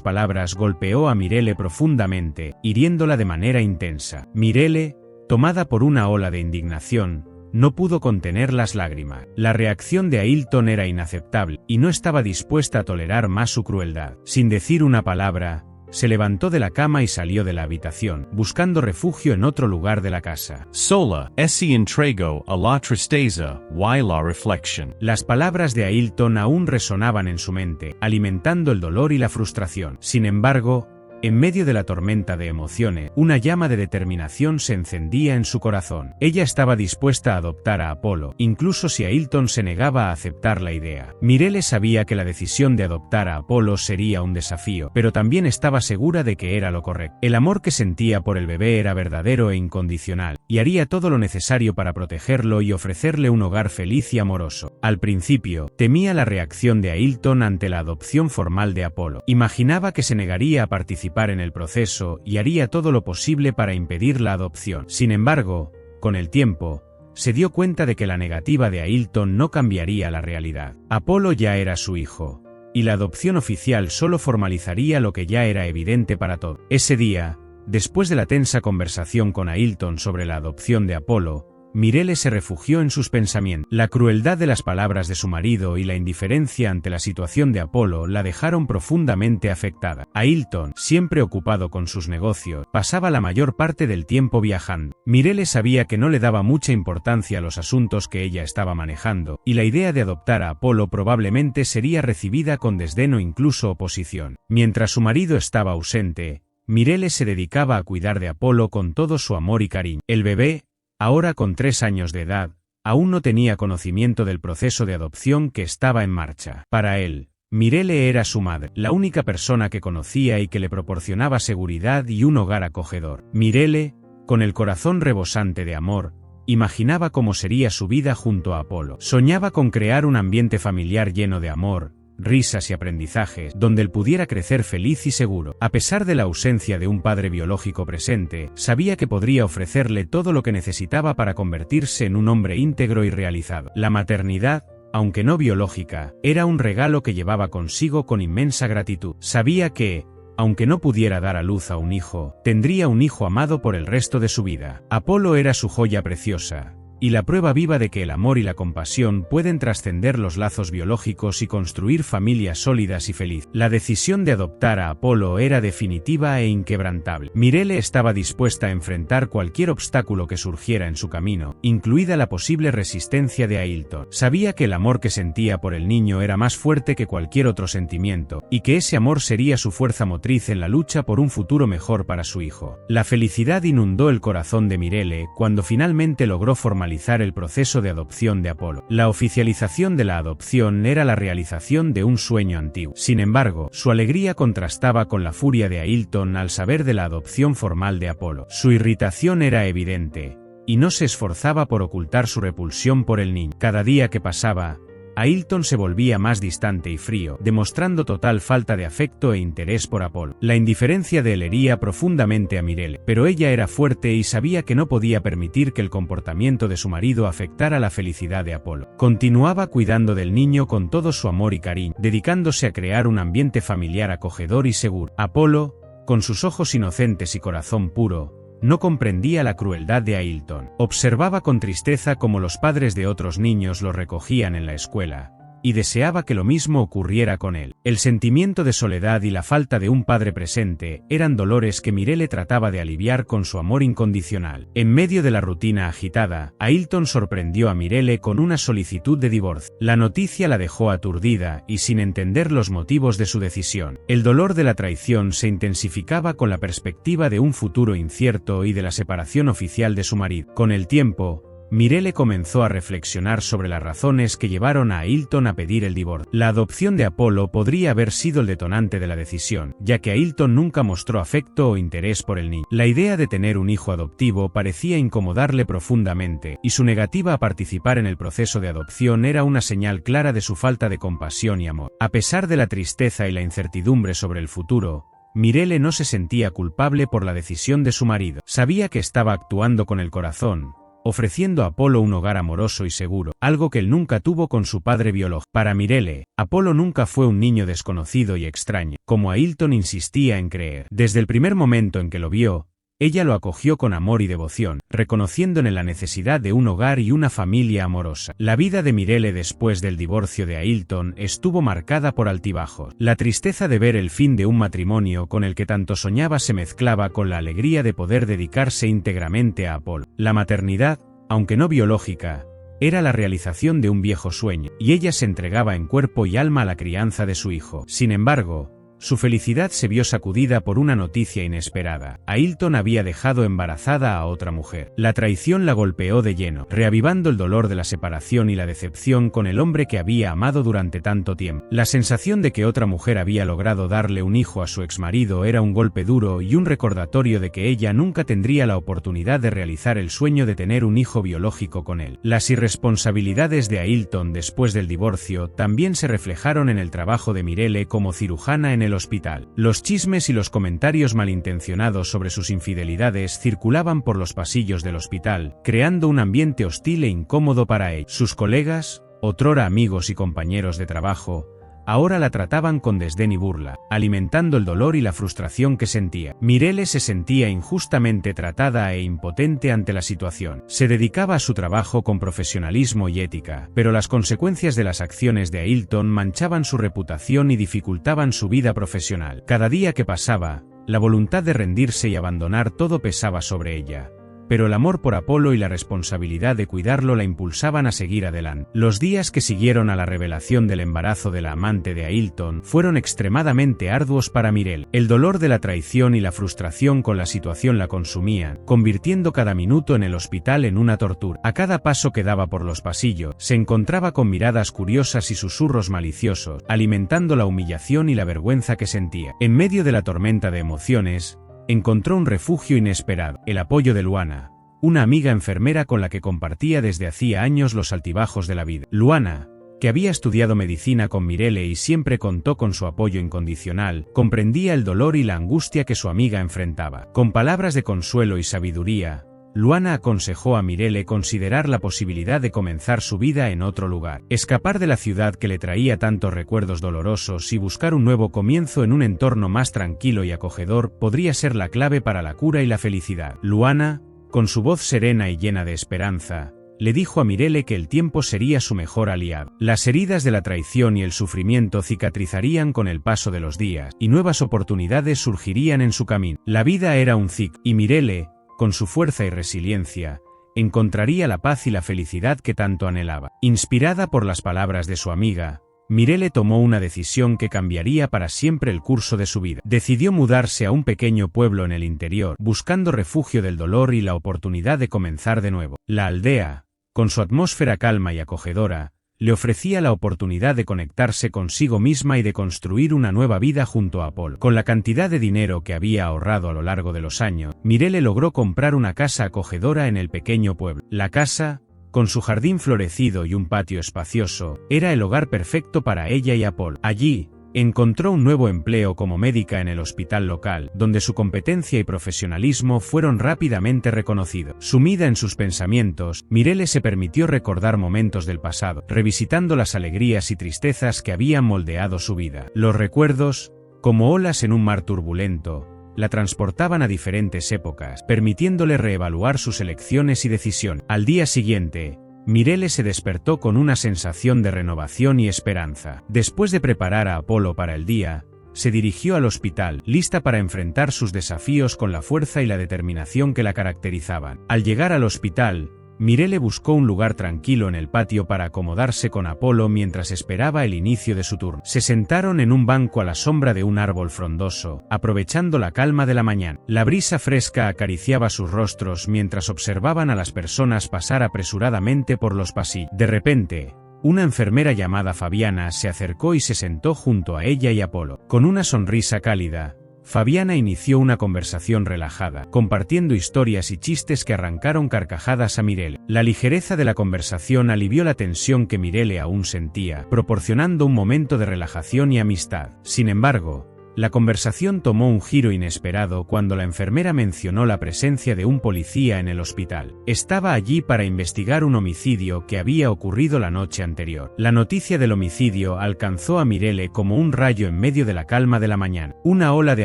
palabras golpeó a Mirelle profundamente, hiriéndola de manera intensa. Mirelle, tomada por una ola de indignación, no pudo contener las lágrimas. La reacción de Ailton era inaceptable, y no estaba dispuesta a tolerar más su crueldad. Sin decir una palabra, se levantó de la cama y salió de la habitación, buscando refugio en otro lugar de la casa. Sola, si entrego a la tristeza y la reflexión. Las palabras de Ailton aún resonaban en su mente, alimentando el dolor y la frustración. Sin embargo, en medio de la tormenta de emociones, una llama de determinación se encendía en su corazón. Ella estaba dispuesta a adoptar a Apolo, incluso si Ailton se negaba a aceptar la idea. Mirelle sabía que la decisión de adoptar a Apolo sería un desafío, pero también estaba segura de que era lo correcto. El amor que sentía por el bebé era verdadero e incondicional, y haría todo lo necesario para protegerlo y ofrecerle un hogar feliz y amoroso. Al principio, temía la reacción de Ailton ante la adopción formal de Apolo. Imaginaba que se negaría a participar en el proceso y haría todo lo posible para impedir la adopción. Sin embargo, con el tiempo, se dio cuenta de que la negativa de Ailton no cambiaría la realidad. Apolo ya era su hijo, y la adopción oficial solo formalizaría lo que ya era evidente para todos. Ese día, después de la tensa conversación con Ailton sobre la adopción de Apolo, Mirelle se refugió en sus pensamientos. La crueldad de las palabras de su marido y la indiferencia ante la situación de Apolo la dejaron profundamente afectada. Ailton, siempre ocupado con sus negocios, pasaba la mayor parte del tiempo viajando. Mirelle sabía que no le daba mucha importancia a los asuntos que ella estaba manejando, y la idea de adoptar a Apolo probablemente sería recibida con desdén o incluso oposición. Mientras su marido estaba ausente, Mirelle se dedicaba a cuidar de Apolo con todo su amor y cariño. El bebé, ahora con 3 años de edad, aún no tenía conocimiento del proceso de adopción que estaba en marcha. Para él, Mirelle era su madre, la única persona que conocía y que le proporcionaba seguridad y un hogar acogedor. Mirelle, con el corazón rebosante de amor, imaginaba cómo sería su vida junto a Apolo. Soñaba con crear un ambiente familiar lleno de amor, risas y aprendizajes, donde él pudiera crecer feliz y seguro. A pesar de la ausencia de un padre biológico presente, sabía que podría ofrecerle todo lo que necesitaba para convertirse en un hombre íntegro y realizado. La maternidad, aunque no biológica, era un regalo que llevaba consigo con inmensa gratitud. Sabía que, aunque no pudiera dar a luz a un hijo, tendría un hijo amado por el resto de su vida. Apolo era su joya preciosa, y la prueba viva de que el amor y la compasión pueden trascender los lazos biológicos y construir familias sólidas y felices. La decisión de adoptar a Apolo era definitiva e inquebrantable. Mirelle estaba dispuesta a enfrentar cualquier obstáculo que surgiera en su camino, incluida la posible resistencia de Ailton. Sabía que el amor que sentía por el niño era más fuerte que cualquier otro sentimiento, y que ese amor sería su fuerza motriz en la lucha por un futuro mejor para su hijo. La felicidad inundó el corazón de Mirelle cuando finalmente logró formalizar el proceso de adopción de Apolo. La oficialización de la adopción era la realización de un sueño antiguo. Sin embargo, su alegría contrastaba con la furia de Ailton al saber de la adopción formal de Apolo. Su irritación era evidente, y no se esforzaba por ocultar su repulsión por el niño. Cada día que pasaba, Ailton se volvía más distante y frío, demostrando total falta de afecto e interés por Apolo. La indiferencia de él hería profundamente a Mirelle, pero ella era fuerte y sabía que no podía permitir que el comportamiento de su marido afectara la felicidad de Apolo. Continuaba cuidando del niño con todo su amor y cariño, dedicándose a crear un ambiente familiar acogedor y seguro. Apolo, con sus ojos inocentes y corazón puro, no comprendía la crueldad de Ailton. Observaba con tristeza cómo los padres de otros niños lo recogían en la escuela, y deseaba que lo mismo ocurriera con él. El sentimiento de soledad y la falta de un padre presente eran dolores que Mirelle trataba de aliviar con su amor incondicional. En medio de la rutina agitada, Ailton sorprendió a Mirelle con una solicitud de divorcio. La noticia la dejó aturdida y sin entender los motivos de su decisión. El dolor de la traición se intensificaba con la perspectiva de un futuro incierto y de la separación oficial de su marido. Con el tiempo, Mirelle comenzó a reflexionar sobre las razones que llevaron a Ailton a pedir el divorcio. La adopción de Apolo podría haber sido el detonante de la decisión, ya que Ailton nunca mostró afecto o interés por el niño. La idea de tener un hijo adoptivo parecía incomodarle profundamente, y su negativa a participar en el proceso de adopción era una señal clara de su falta de compasión y amor. A pesar de la tristeza y la incertidumbre sobre el futuro, Mirelle no se sentía culpable por la decisión de su marido. Sabía que estaba actuando con el corazón, ofreciendo a Apolo un hogar amoroso y seguro, algo que él nunca tuvo con su padre biológico. Para Mirelle, Apolo nunca fue un niño desconocido y extraño, como Ailton insistía en creer. Desde el primer momento en que lo vio, ella lo acogió con amor y devoción, reconociendo en él la necesidad de un hogar y una familia amorosa. La vida de Mirelle después del divorcio de Ailton estuvo marcada por altibajos. La tristeza de ver el fin de un matrimonio con el que tanto soñaba se mezclaba con la alegría de poder dedicarse íntegramente a Apolo. La maternidad, aunque no biológica, era la realización de un viejo sueño, y ella se entregaba en cuerpo y alma a la crianza de su hijo. Sin embargo, su felicidad se vio sacudida por una noticia inesperada. Ailton había dejado embarazada a otra mujer. La traición la golpeó de lleno, reavivando el dolor de la separación y la decepción con el hombre que había amado durante tanto tiempo. La sensación de que otra mujer había logrado darle un hijo a su exmarido era un golpe duro y un recordatorio de que ella nunca tendría la oportunidad de realizar el sueño de tener un hijo biológico con él. Las irresponsabilidades de Ailton después del divorcio también se reflejaron en el trabajo de Mirelle como cirujana en el hospital. Los chismes y los comentarios malintencionados sobre sus infidelidades circulaban por los pasillos del hospital, creando un ambiente hostil e incómodo para ella. Sus colegas, otrora amigos y compañeros de trabajo, ahora la trataban con desdén y burla, alimentando el dolor y la frustración que sentía. Mirelle se sentía injustamente tratada e impotente ante la situación. Se dedicaba a su trabajo con profesionalismo y ética, pero las consecuencias de las acciones de Ailton manchaban su reputación y dificultaban su vida profesional. Cada día que pasaba, la voluntad de rendirse y abandonar todo pesaba sobre ella, pero el amor por Apolo y la responsabilidad de cuidarlo la impulsaban a seguir adelante. Los días que siguieron a la revelación del embarazo de la amante de Ailton fueron extremadamente arduos para Mirelle. El dolor de la traición y la frustración con la situación la consumían, convirtiendo cada minuto en el hospital en una tortura. A cada paso que daba por los pasillos, se encontraba con miradas curiosas y susurros maliciosos, alimentando la humillación y la vergüenza que sentía. En medio de la tormenta de emociones, encontró un refugio inesperado: el apoyo de Luana, una amiga enfermera con la que compartía desde hacía años los altibajos de la vida. Luana, que había estudiado medicina con Mirelle y siempre contó con su apoyo incondicional, comprendía el dolor y la angustia que su amiga enfrentaba. Con palabras de consuelo y sabiduría, Luana aconsejó a Mirelle considerar la posibilidad de comenzar su vida en otro lugar, escapar de la ciudad que le traía tantos recuerdos dolorosos y buscar un nuevo comienzo en un entorno más tranquilo y acogedor podría ser la clave para la cura y la felicidad. Luana, con su voz serena y llena de esperanza, le dijo a Mirelle que el tiempo sería su mejor aliado. Las heridas de la traición y el sufrimiento cicatrizarían con el paso de los días, y nuevas oportunidades surgirían en su camino. La vida era un ciclo, y Mirelle, con su fuerza y resiliencia, encontraría la paz y la felicidad que tanto anhelaba. Inspirada por las palabras de su amiga, Mirelle tomó una decisión que cambiaría para siempre el curso de su vida. Decidió mudarse a un pequeño pueblo en el interior, buscando refugio del dolor y la oportunidad de comenzar de nuevo. La aldea, con su atmósfera calma y acogedora, le ofrecía la oportunidad de conectarse consigo misma y de construir una nueva vida junto a Apolo. Con la cantidad de dinero que había ahorrado a lo largo de los años, Mirelle logró comprar una casa acogedora en el pequeño pueblo. La casa, con su jardín florecido y un patio espacioso, era el hogar perfecto para ella y Apolo. Allí, encontró un nuevo empleo como médica en el hospital local, donde su competencia y profesionalismo fueron rápidamente reconocidos. Sumida en sus pensamientos, Mirelle se permitió recordar momentos del pasado, revisitando las alegrías y tristezas que habían moldeado su vida. Los recuerdos, como olas en un mar turbulento, la transportaban a diferentes épocas, permitiéndole reevaluar sus elecciones y decisiones. Al día siguiente, Mirele se despertó con una sensación de renovación y esperanza. Después de preparar a Apolo para el día, se dirigió al hospital, lista para enfrentar sus desafíos con la fuerza y la determinación que la caracterizaban. Al llegar al hospital, Mirele buscó un lugar tranquilo en el patio para acomodarse con Apolo mientras esperaba el inicio de su turno. Se sentaron en un banco a la sombra de un árbol frondoso, aprovechando la calma de la mañana. La brisa fresca acariciaba sus rostros mientras observaban a las personas pasar apresuradamente por los pasillos. De repente, una enfermera llamada Fabiana se acercó y se sentó junto a ella y Apolo. Con una sonrisa cálida, Fabiana inició una conversación relajada, compartiendo historias y chistes que arrancaron carcajadas a Mirele. La ligereza de la conversación alivió la tensión que Mirele aún sentía, proporcionando un momento de relajación y amistad. Sin embargo, la conversación tomó un giro inesperado cuando la enfermera mencionó la presencia de un policía en el hospital. Estaba allí para investigar un homicidio que había ocurrido la noche anterior. La noticia del homicidio alcanzó a Mirele como un rayo en medio de la calma de la mañana. Una ola de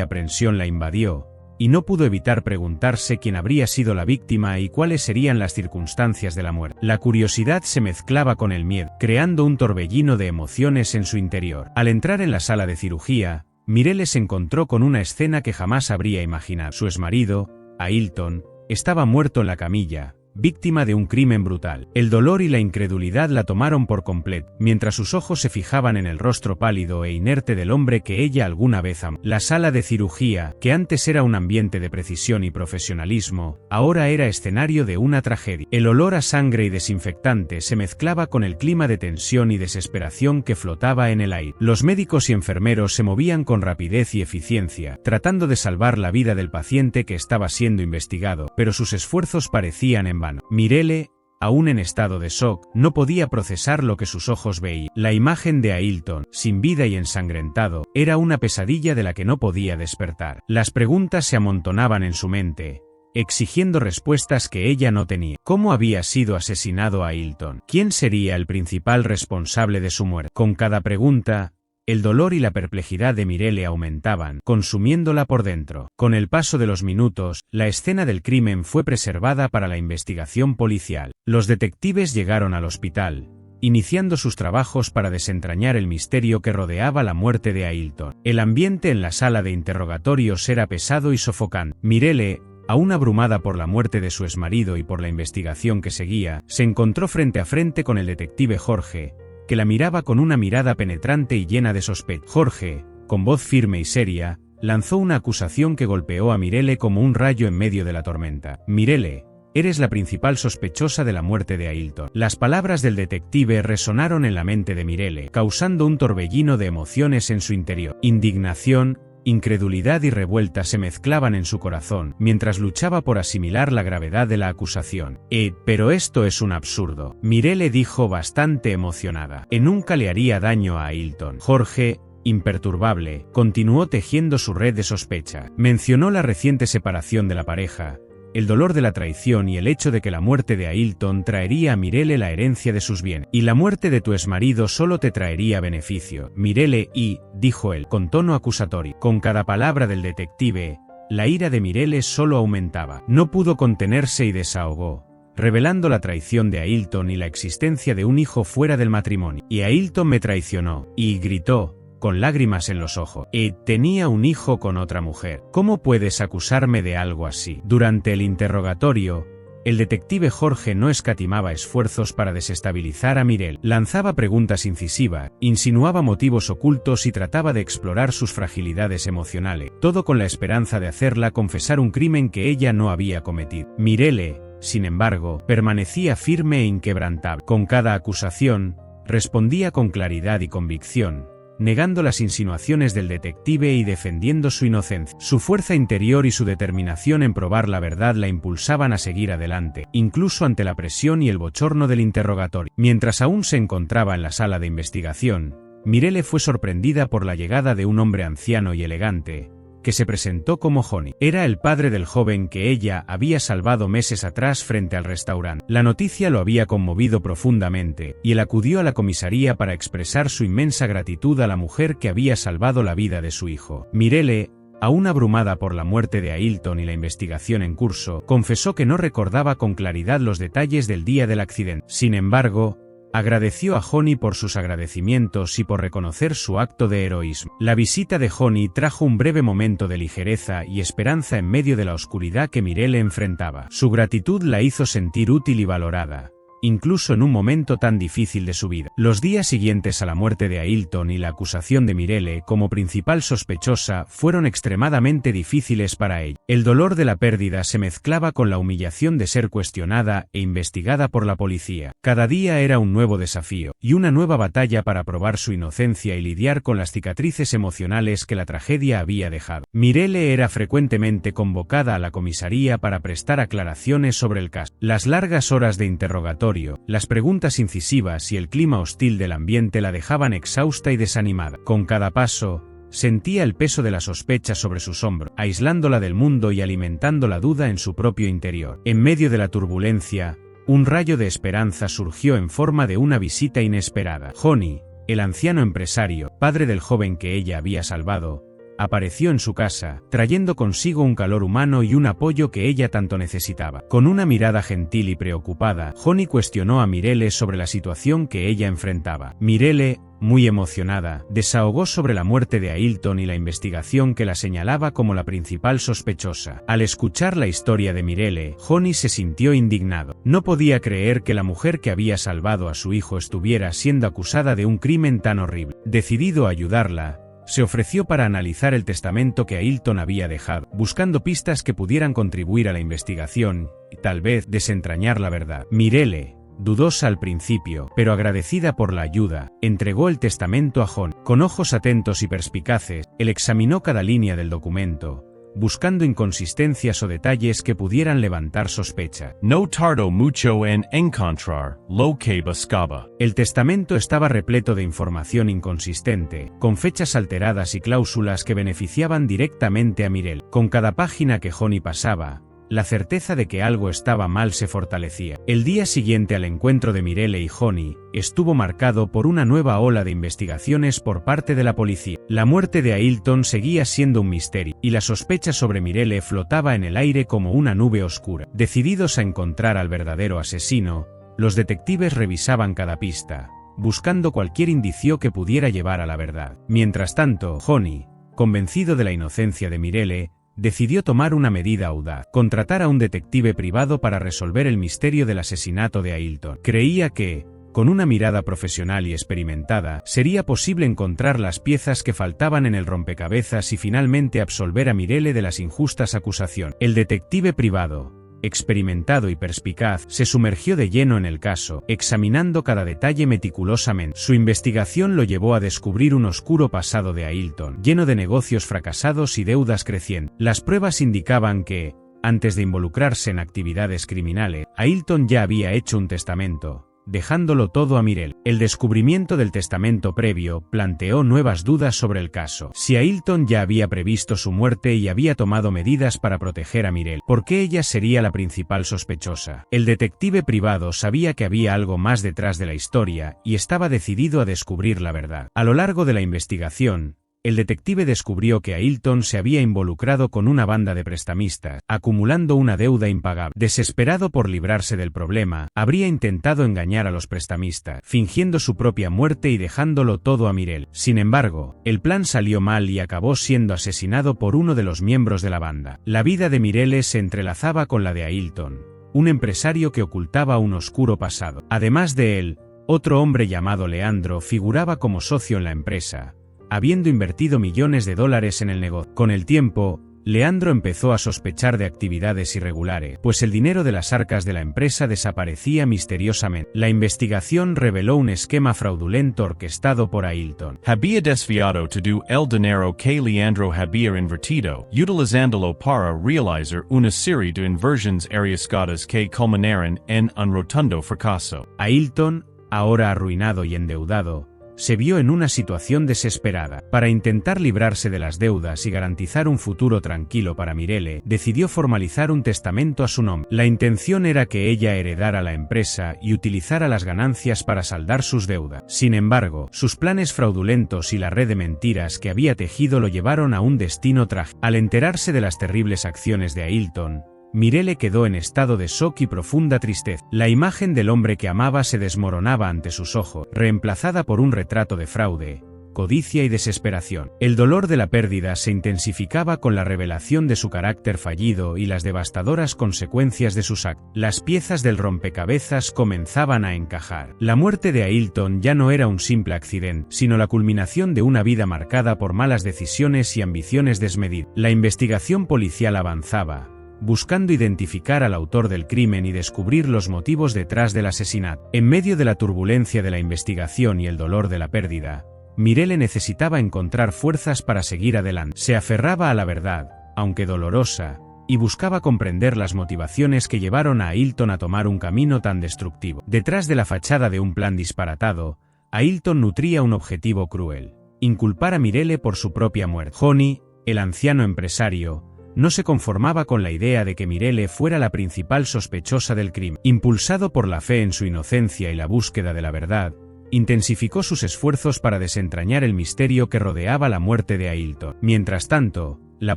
aprensión la invadió, y no pudo evitar preguntarse quién habría sido la víctima y cuáles serían las circunstancias de la muerte. La curiosidad se mezclaba con el miedo, creando un torbellino de emociones en su interior. Al entrar en la sala de cirugía, Mirele se encontró con una escena que jamás habría imaginado. Su exmarido, Ailton, estaba muerto en la camilla, víctima de un crimen brutal. El dolor y la incredulidad la tomaron por completo, mientras sus ojos se fijaban en el rostro pálido e inerte del hombre que ella alguna vez amó. La sala de cirugía, que antes era un ambiente de precisión y profesionalismo, ahora era escenario de una tragedia. El olor a sangre y desinfectante se mezclaba con el clima de tensión y desesperación que flotaba en el aire. Los médicos y enfermeros se movían con rapidez y eficiencia, tratando de salvar la vida del paciente que estaba siendo investigado, pero sus esfuerzos parecían en vano. Mirele, aún en estado de shock, no podía procesar lo que sus ojos veían. La imagen de Ailton, sin vida y ensangrentado, era una pesadilla de la que no podía despertar. Las preguntas se amontonaban en su mente, exigiendo respuestas que ella no tenía. ¿Cómo había sido asesinado Ailton? ¿Quién sería el principal responsable de su muerte? Con cada pregunta, el dolor y la perplejidad de Mirele aumentaban, consumiéndola por dentro. Con el paso de los minutos, la escena del crimen fue preservada para la investigación policial. Los detectives llegaron al hospital, iniciando sus trabajos para desentrañar el misterio que rodeaba la muerte de Ailton. El ambiente en la sala de interrogatorios era pesado y sofocante. Mirele, aún abrumada por la muerte de su exmarido y por la investigación que seguía, se encontró frente a frente con el detective Jorge, que la miraba con una mirada penetrante y llena de sospecha. Jorge, con voz firme y seria, lanzó una acusación que golpeó a Mirele como un rayo en medio de la tormenta. Mirele, eres la principal sospechosa de la muerte de Ailton. Las palabras del detective resonaron en la mente de Mirele, causando un torbellino de emociones en su interior. Indignación, incredulidad y revuelta se mezclaban en su corazón, mientras luchaba por asimilar la gravedad de la acusación. Pero esto es un absurdo, Mirele dijo bastante emocionada. Nunca le haría daño a Ailton. Jorge, imperturbable, continuó tejiendo su red de sospecha. Mencionó la reciente separación de la pareja, el dolor de la traición y el hecho de que la muerte de Ailton traería a Mirele la herencia de sus bienes. Y la muerte de tu exmarido solo te traería beneficio, Mirele, dijo él, con tono acusatorio. Con cada palabra del detective, la ira de Mirele solo aumentaba. No pudo contenerse y desahogó, revelando la traición de Ailton y la existencia de un hijo fuera del matrimonio. Y Ailton me traicionó, gritó, con lágrimas en los ojos. Tenía un hijo con otra mujer. ¿Cómo puedes acusarme de algo así? Durante el interrogatorio, el detective Jorge no escatimaba esfuerzos para desestabilizar a Mirele. Lanzaba preguntas incisivas, insinuaba motivos ocultos y trataba de explorar sus fragilidades emocionales, todo con la esperanza de hacerla confesar un crimen que ella no había cometido. Mirele, sin embargo, permanecía firme e inquebrantable. Con cada acusación, respondía con claridad y convicción, negando las insinuaciones del detective y defendiendo su inocencia. Su fuerza interior y su determinación en probar la verdad la impulsaban a seguir adelante, incluso ante la presión y el bochorno del interrogatorio. Mientras aún se encontraba en la sala de investigación, Mirele fue sorprendida por la llegada de un hombre anciano y elegante, que se presentó como Johnny. Era el padre del joven que ella había salvado meses atrás frente al restaurante. La noticia lo había conmovido profundamente, y él acudió a la comisaría para expresar su inmensa gratitud a la mujer que había salvado la vida de su hijo. Mirele, Aún abrumada por la muerte de Ailton y la investigación en curso, confesó que no recordaba con claridad los detalles del día del accidente. Sin embargo, agradeció a Honey por sus agradecimientos y por reconocer su acto de heroísmo. La visita de Honey trajo un breve momento de ligereza y esperanza en medio de la oscuridad que Mirelle enfrentaba. Su gratitud la hizo sentir útil y valorada, incluso en un momento tan difícil de su vida. Los días siguientes a la muerte de Ailton y la acusación de Mirelle como principal sospechosa fueron extremadamente difíciles para ella. El dolor de la pérdida se mezclaba con la humillación de ser cuestionada e investigada por la policía. Cada día era un nuevo desafío, y una nueva batalla para probar su inocencia y lidiar con las cicatrices emocionales que la tragedia había dejado. Mirelle era frecuentemente convocada a la comisaría para prestar aclaraciones sobre el caso. Las largas horas de interrogatorio, las preguntas incisivas y el clima hostil del ambiente la dejaban exhausta y desanimada. Con cada paso, sentía el peso de la sospecha sobre sus hombros, aislándola del mundo y alimentando la duda en su propio interior. En medio de la turbulencia, un rayo de esperanza surgió en forma de una visita inesperada. Honey, el anciano empresario, padre del joven que ella había salvado, apareció en su casa, trayendo consigo un calor humano y un apoyo que ella tanto necesitaba. Con una mirada gentil y preocupada, Honey cuestionó a Mirelle sobre la situación que ella enfrentaba. Mirelle, muy emocionada, desahogó sobre la muerte de Ailton y la investigación que la señalaba como la principal sospechosa. Al escuchar la historia de Mirelle, Honey se sintió indignado. No podía creer que la mujer que había salvado a su hijo estuviera siendo acusada de un crimen tan horrible. Decidido a ayudarla, se ofreció para analizar el testamento que Ailton había dejado, buscando pistas que pudieran contribuir a la investigación y tal vez desentrañar la verdad. Mirelle, dudosa al principio, pero agradecida por la ayuda, entregó el testamento a Honey. Con ojos atentos y perspicaces, él examinó cada línea del documento, buscando inconsistencias o detalles que pudieran levantar sospecha. No tardo mucho en encontrar lo que buscaba. El testamento estaba repleto de información inconsistente, con fechas alteradas y cláusulas que beneficiaban directamente a Mirelle. Con cada página que Honey pasaba, la certeza de que algo estaba mal se fortalecía. El día siguiente al encuentro de Mirelle y Honey estuvo marcado por una nueva ola de investigaciones por parte de la policía. La muerte de Ailton seguía siendo un misterio, y la sospecha sobre Mirelle flotaba en el aire como una nube oscura. Decididos a encontrar al verdadero asesino, los detectives revisaban cada pista, buscando cualquier indicio que pudiera llevar a la verdad. Mientras tanto, Honey, convencido de la inocencia de Mirelle, decidió tomar una medida audaz: contratar a un detective privado para resolver el misterio del asesinato de Ailton. Creía que, con una mirada profesional y experimentada, sería posible encontrar las piezas que faltaban en el rompecabezas y finalmente absolver a Mirelle de las injustas acusaciones. El detective privado, experimentado y perspicaz, se sumergió de lleno en el caso, examinando cada detalle meticulosamente. Su investigación lo llevó a descubrir un oscuro pasado de Ailton, lleno de negocios fracasados y deudas crecientes. Las pruebas indicaban que, antes de involucrarse en actividades criminales, Ailton ya había hecho un testamento, dejándolo todo a Mirelle. El descubrimiento del testamento previo planteó nuevas dudas sobre el caso. Si Ailton ya había previsto su muerte y había tomado medidas para proteger a Mirelle, ¿por qué ella sería la principal sospechosa? El detective privado sabía que había algo más detrás de la historia y estaba decidido a descubrir la verdad. A lo largo de la investigación, el detective descubrió que Ailton se había involucrado con una banda de prestamistas, acumulando una deuda impagable. Desesperado por librarse del problema, habría intentado engañar a los prestamistas, fingiendo su propia muerte y dejándolo todo a Mirelle. Sin embargo, el plan salió mal y acabó siendo asesinado por uno de los miembros de la banda. La vida de Mirelle se entrelazaba con la de Ailton, un empresario que ocultaba un oscuro pasado. Además de él, otro hombre llamado Leandro figuraba como socio en la empresa, habiendo invertido millones de dólares en el negocio. Con el tiempo, Leandro empezó a sospechar de actividades irregulares, pues el dinero de las arcas de la empresa desaparecía misteriosamente. La investigación reveló un esquema fraudulento orquestado por Ailton. Había desviado todo el dinero que Leandro había invertido, utilizándolo para realizar una serie de inversiones arriesgadas que culminaron en un rotundo fracaso. Ailton, ahora arruinado y endeudado, se vio en una situación desesperada. Para intentar librarse de las deudas y garantizar un futuro tranquilo para Mirelle, decidió formalizar un testamento a su nombre. La intención era que ella heredara la empresa y utilizara las ganancias para saldar sus deudas. Sin embargo, sus planes fraudulentos y la red de mentiras que había tejido lo llevaron a un destino trágico. Al enterarse de las terribles acciones de Ailton, Mirelle quedó en estado de shock y profunda tristeza. La imagen del hombre que amaba se desmoronaba ante sus ojos, reemplazada por un retrato de fraude, codicia y desesperación. El dolor de la pérdida se intensificaba con la revelación de su carácter fallido y las devastadoras consecuencias de sus actos. Las piezas del rompecabezas comenzaban a encajar. La muerte de Ailton ya no era un simple accidente, sino la culminación de una vida marcada por malas decisiones y ambiciones desmedidas. La investigación policial avanzaba, buscando identificar al autor del crimen y descubrir los motivos detrás del asesinato. En medio de la turbulencia de la investigación y el dolor de la pérdida, Mirelle necesitaba encontrar fuerzas para seguir adelante. Se aferraba a la verdad, aunque dolorosa, y buscaba comprender las motivaciones que llevaron a Ailton a tomar un camino tan destructivo. Detrás de la fachada de un plan disparatado, Ailton nutría un objetivo cruel: inculpar a Mirelle por su propia muerte. Johnny, el anciano empresario, no se conformaba con la idea de que Mirelle fuera la principal sospechosa del crimen. Impulsado por la fe en su inocencia y la búsqueda de la verdad, intensificó sus esfuerzos para desentrañar el misterio que rodeaba la muerte de Ailton. Mientras tanto, la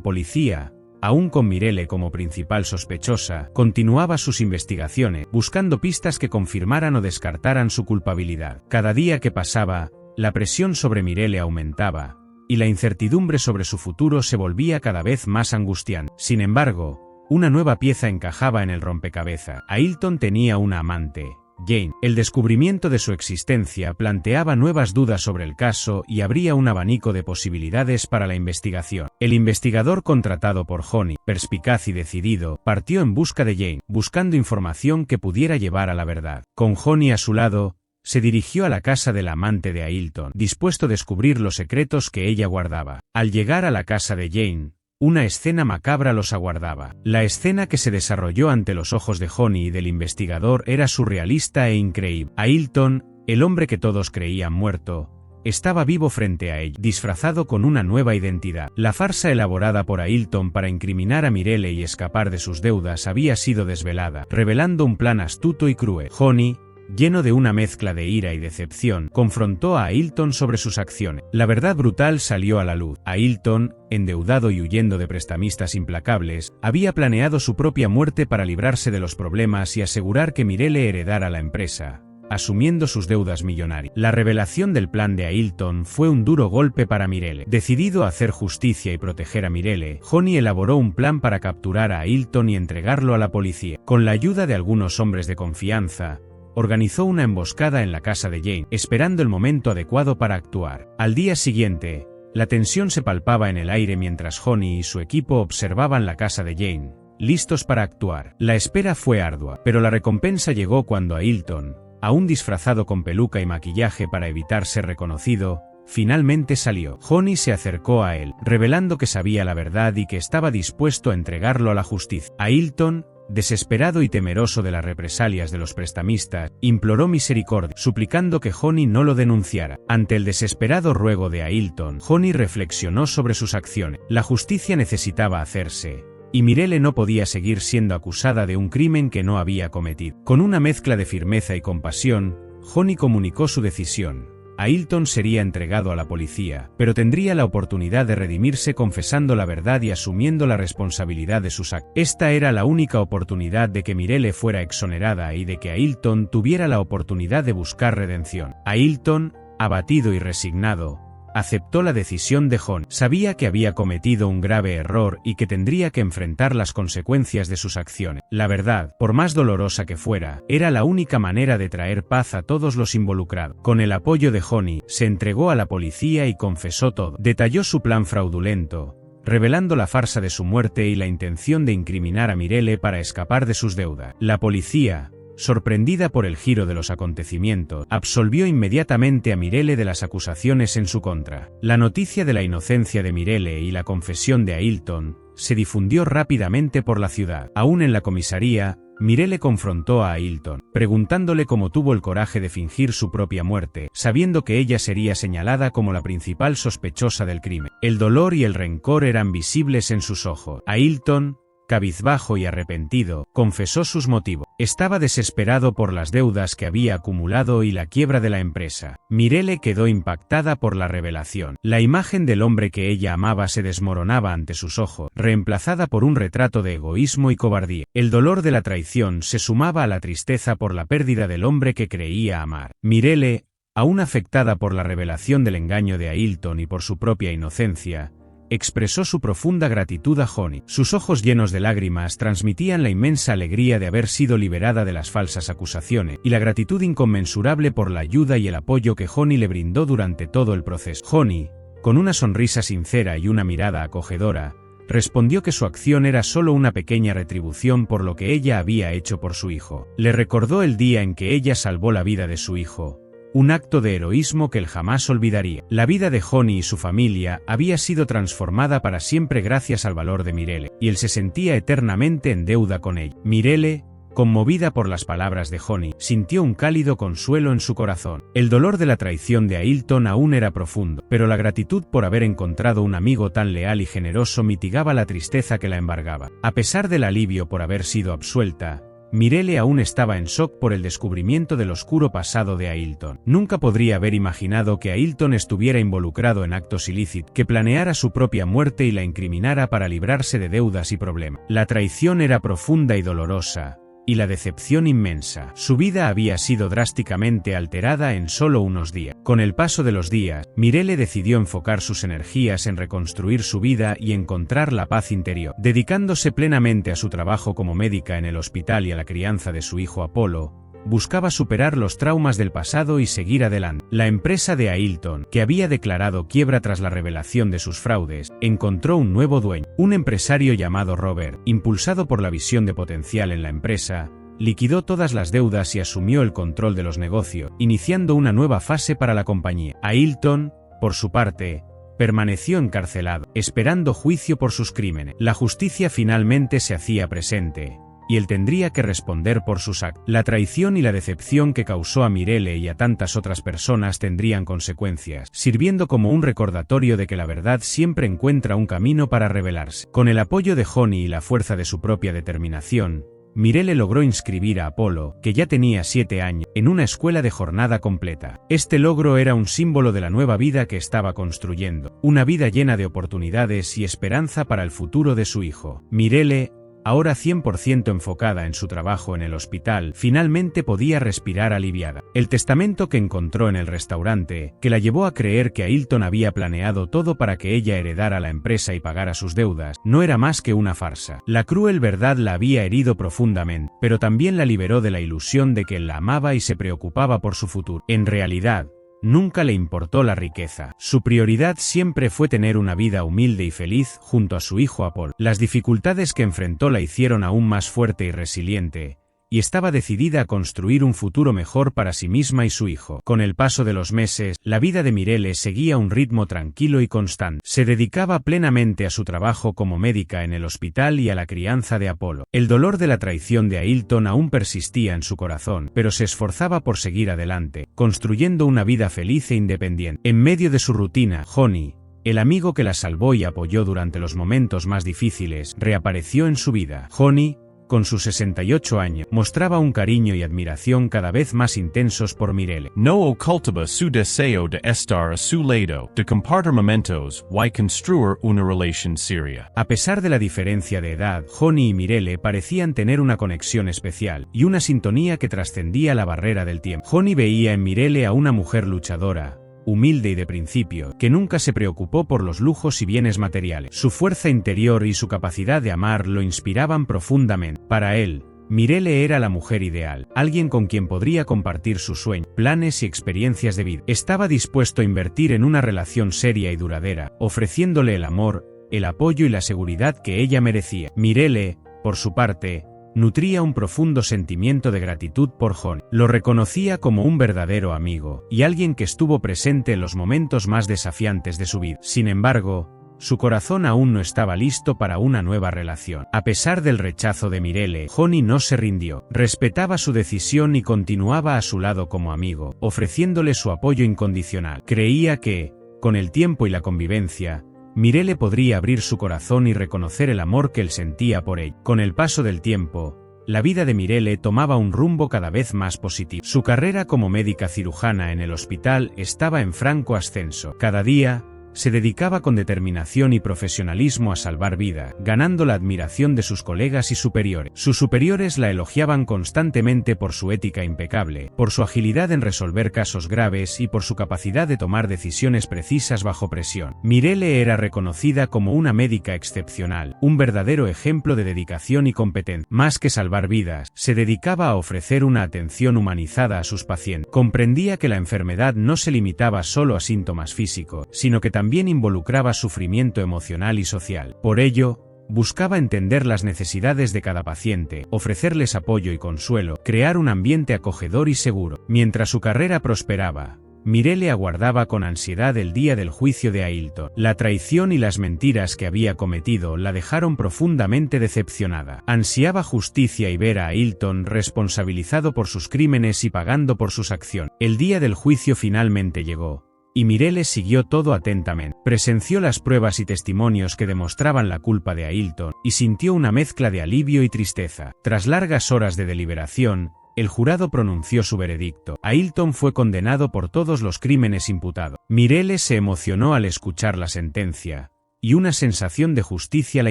policía, aún con Mirelle como principal sospechosa, continuaba sus investigaciones, buscando pistas que confirmaran o descartaran su culpabilidad. Cada día que pasaba, la presión sobre Mirelle aumentaba, y la incertidumbre sobre su futuro se volvía cada vez más angustiante. Sin embargo, una nueva pieza encajaba en el rompecabezas. Ailton tenía una amante, Jane. El descubrimiento de su existencia planteaba nuevas dudas sobre el caso y abría un abanico de posibilidades para la investigación. El investigador contratado por Johnny, perspicaz y decidido, partió en busca de Jane, buscando información que pudiera llevar a la verdad. Con Johnny a su lado, se dirigió a la casa del amante de Ailton, dispuesto a descubrir los secretos que ella guardaba. Al llegar a la casa de Jane, una escena macabra los aguardaba. La escena que se desarrolló ante los ojos de Johnny y del investigador era surrealista e increíble. Ailton, el hombre que todos creían muerto, estaba vivo frente a ella, disfrazado con una nueva identidad. La farsa elaborada por Ailton para incriminar a Mirelle y escapar de sus deudas había sido desvelada, revelando un plan astuto y cruel. Johnny, lleno de una mezcla de ira y decepción, confrontó a Ailton sobre sus acciones. La verdad brutal salió a la luz. Ailton, endeudado y huyendo de prestamistas implacables, había planeado su propia muerte para librarse de los problemas y asegurar que Mirelle heredara la empresa, asumiendo sus deudas millonarias. La revelación del plan de Ailton fue un duro golpe para Mirelle. Decidido a hacer justicia y proteger a Mirelle, Johnny elaboró un plan para capturar a Ailton y entregarlo a la policía. Con la ayuda de algunos hombres de confianza, organizó una emboscada en la casa de Jane, esperando el momento adecuado para actuar. Al día siguiente, la tensión se palpaba en el aire mientras Johnny y su equipo observaban la casa de Jane, listos para actuar. La espera fue ardua, pero la recompensa llegó cuando Ailton, aún disfrazado con peluca y maquillaje para evitar ser reconocido, finalmente salió. Johnny se acercó a él, revelando que sabía la verdad y que estaba dispuesto a entregarlo a la justicia. Ailton, desesperado y temeroso de las represalias de los prestamistas, imploró misericordia, suplicando que Johnny no lo denunciara. Ante el desesperado ruego de Ailton, Johnny reflexionó sobre sus acciones. La justicia necesitaba hacerse, y Mirelle no podía seguir siendo acusada de un crimen que no había cometido. Con una mezcla de firmeza y compasión, Johnny comunicó su decisión. Ailton sería entregado a la policía, pero tendría la oportunidad de redimirse confesando la verdad y asumiendo la responsabilidad de sus actos. Esta era la única oportunidad de que Mirelle fuera exonerada y de que Ailton tuviera la oportunidad de buscar redención. Ailton, abatido y resignado, aceptó la decisión de Johnny. Sabía que había cometido un grave error y que tendría que enfrentar las consecuencias de sus acciones. La verdad, por más dolorosa que fuera, era la única manera de traer paz a todos los involucrados. Con el apoyo de Johnny, se entregó a la policía y confesó todo. Detalló su plan fraudulento, revelando la farsa de su muerte y la intención de incriminar a Mirelle para escapar de sus deudas. La policía, sorprendida por el giro de los acontecimientos, absolvió inmediatamente a Mirelle de las acusaciones en su contra. La noticia de la inocencia de Mirelle y la confesión de Ailton se difundió rápidamente por la ciudad. Aún en la comisaría, Mirele confrontó a Ailton, preguntándole cómo tuvo el coraje de fingir su propia muerte, sabiendo que ella sería señalada como la principal sospechosa del crimen. El dolor y el rencor eran visibles en sus ojos. Ailton, cabizbajo y arrepentido, confesó sus motivos. Estaba desesperado por las deudas que había acumulado y la quiebra de la empresa. Mirele quedó impactada por la revelación. La imagen del hombre que ella amaba se desmoronaba ante sus ojos, reemplazada por un retrato de egoísmo y cobardía. El dolor de la traición se sumaba a la tristeza por la pérdida del hombre que creía amar. Mirele, aún afectada por la revelación del engaño de Ailton y por su propia inocencia, expresó su profunda gratitud a Honey. Sus ojos llenos de lágrimas transmitían la inmensa alegría de haber sido liberada de las falsas acusaciones, y la gratitud inconmensurable por la ayuda y el apoyo que Honey le brindó durante todo el proceso. Honey, con una sonrisa sincera y una mirada acogedora, respondió que su acción era solo una pequeña retribución por lo que ella había hecho por su hijo. Le recordó el día en que ella salvó la vida de su hijo, un acto de heroísmo que él jamás olvidaría. La vida de Honey y su familia había sido transformada para siempre gracias al valor de Mirele, y él se sentía eternamente en deuda con ella. Mirele, conmovida por las palabras de Honey, sintió un cálido consuelo en su corazón. El dolor de la traición de Ailton aún era profundo, pero la gratitud por haber encontrado un amigo tan leal y generoso mitigaba la tristeza que la embargaba. A pesar del alivio por haber sido absuelta, Mirele aún estaba en shock por el descubrimiento del oscuro pasado de Ailton. Nunca podría haber imaginado que Ailton estuviera involucrado en actos ilícitos, que planeara su propia muerte y la incriminara para librarse de deudas y problemas. La traición era profunda y dolorosa, y la decepción inmensa. Su vida había sido drásticamente alterada en solo unos días. Con el paso de los días, Mirele decidió enfocar sus energías en reconstruir su vida y encontrar la paz interior. Dedicándose plenamente a su trabajo como médica en el hospital y a la crianza de su hijo Apolo, buscaba superar los traumas del pasado y seguir adelante. La empresa de Ailton, que había declarado quiebra tras la revelación de sus fraudes, encontró un nuevo dueño. Un empresario llamado Robert, impulsado por la visión de potencial en la empresa, liquidó todas las deudas y asumió el control de los negocios, iniciando una nueva fase para la compañía. Ailton, por su parte, permaneció encarcelado, esperando juicio por sus crímenes. La justicia finalmente se hacía presente, y él tendría que responder por sus actos. La traición y la decepción que causó a Mirele y a tantas otras personas tendrían consecuencias, sirviendo como un recordatorio de que la verdad siempre encuentra un camino para revelarse. Con el apoyo de Honey y la fuerza de su propia determinación, Mirele logró inscribir a Apolo, que ya tenía 7 años, en una escuela de jornada completa. Este logro era un símbolo de la nueva vida que estaba construyendo, una vida llena de oportunidades y esperanza para el futuro de su hijo. Mirele, ahora 100% enfocada en su trabajo en el hospital, finalmente podía respirar aliviada. El testamento que encontró en el restaurante, que la llevó a creer que Ailton había planeado todo para que ella heredara la empresa y pagara sus deudas, no era más que una farsa. La cruel verdad la había herido profundamente, pero también la liberó de la ilusión de que él la amaba y se preocupaba por su futuro. En realidad, nunca le importó la riqueza. Su prioridad siempre fue tener una vida humilde y feliz junto a su hijo Apolo. Las dificultades que enfrentó la hicieron aún más fuerte y resiliente, y estaba decidida a construir un futuro mejor para sí misma y su hijo. Con el paso de los meses, la vida de Mirele seguía un ritmo tranquilo y constante. Se dedicaba plenamente a su trabajo como médica en el hospital y a la crianza de Apolo. El dolor de la traición de Ailton aún persistía en su corazón, pero se esforzaba por seguir adelante, construyendo una vida feliz e independiente. En medio de su rutina, Honey, el amigo que la salvó y apoyó durante los momentos más difíciles, reapareció en su vida. Honey, con sus 68 años, mostraba un cariño y admiración cada vez más intensos por Mirele. No ocultaba su deseo de estar a su lado, de compartir momentos, y construir una relación seria. A pesar de la diferencia de edad, Honey y Mirele parecían tener una conexión especial, y una sintonía que trascendía la barrera del tiempo. Honey veía en Mirele a una mujer luchadora, humilde y de principio, que nunca se preocupó por los lujos y bienes materiales. Su fuerza interior y su capacidad de amar lo inspiraban profundamente. Para él, Mirele era la mujer ideal, alguien con quien podría compartir sus sueños, planes y experiencias de vida. Estaba dispuesto a invertir en una relación seria y duradera, ofreciéndole el amor, el apoyo y la seguridad que ella merecía. Mirele, por su parte, nutría un profundo sentimiento de gratitud por Honey. Lo reconocía como un verdadero amigo, y alguien que estuvo presente en los momentos más desafiantes de su vida. Sin embargo, Su corazón aún no estaba listo para una nueva relación. A pesar del rechazo de Mirelle, Honey no se rindió. Respetaba su decisión y continuaba a su lado como amigo, ofreciéndole su apoyo incondicional. Creía que, con el tiempo y la convivencia, Mirelle podría abrir su corazón y reconocer el amor que él sentía por ella. Con el paso del tiempo, la vida de Mirelle tomaba un rumbo cada vez más positivo. Su carrera como médica cirujana en el hospital estaba en franco ascenso. Cada día, se dedicaba con determinación y profesionalismo a salvar vidas, ganando la admiración de sus colegas y superiores. Sus superiores la elogiaban constantemente por su ética impecable, por su agilidad en resolver casos graves y por su capacidad de tomar decisiones precisas bajo presión. Mirelle era reconocida como una médica excepcional, un verdadero ejemplo de dedicación y competencia. Más que salvar vidas, se dedicaba a ofrecer una atención humanizada a sus pacientes. Comprendía que la enfermedad no se limitaba solo a síntomas físicos, sino que también involucraba sufrimiento emocional y social. Por ello, buscaba entender las necesidades de cada paciente, ofrecerles apoyo y consuelo, crear un ambiente acogedor y seguro. Mientras su carrera prosperaba, Mirelle aguardaba con ansiedad el día del juicio de Ailton. La traición y las mentiras que había cometido la dejaron profundamente decepcionada. Ansiaba justicia y ver a Ailton responsabilizado por sus crímenes y pagando por sus acciones. El día del juicio finalmente llegó, y Mirelle siguió todo atentamente. Presenció las pruebas y testimonios que demostraban la culpa de Ailton, y sintió una mezcla de alivio y tristeza. Tras largas horas de deliberación, el jurado pronunció su veredicto. Ailton fue condenado por todos los crímenes imputados. Mirelle se emocionó al escuchar la sentencia, y una sensación de justicia la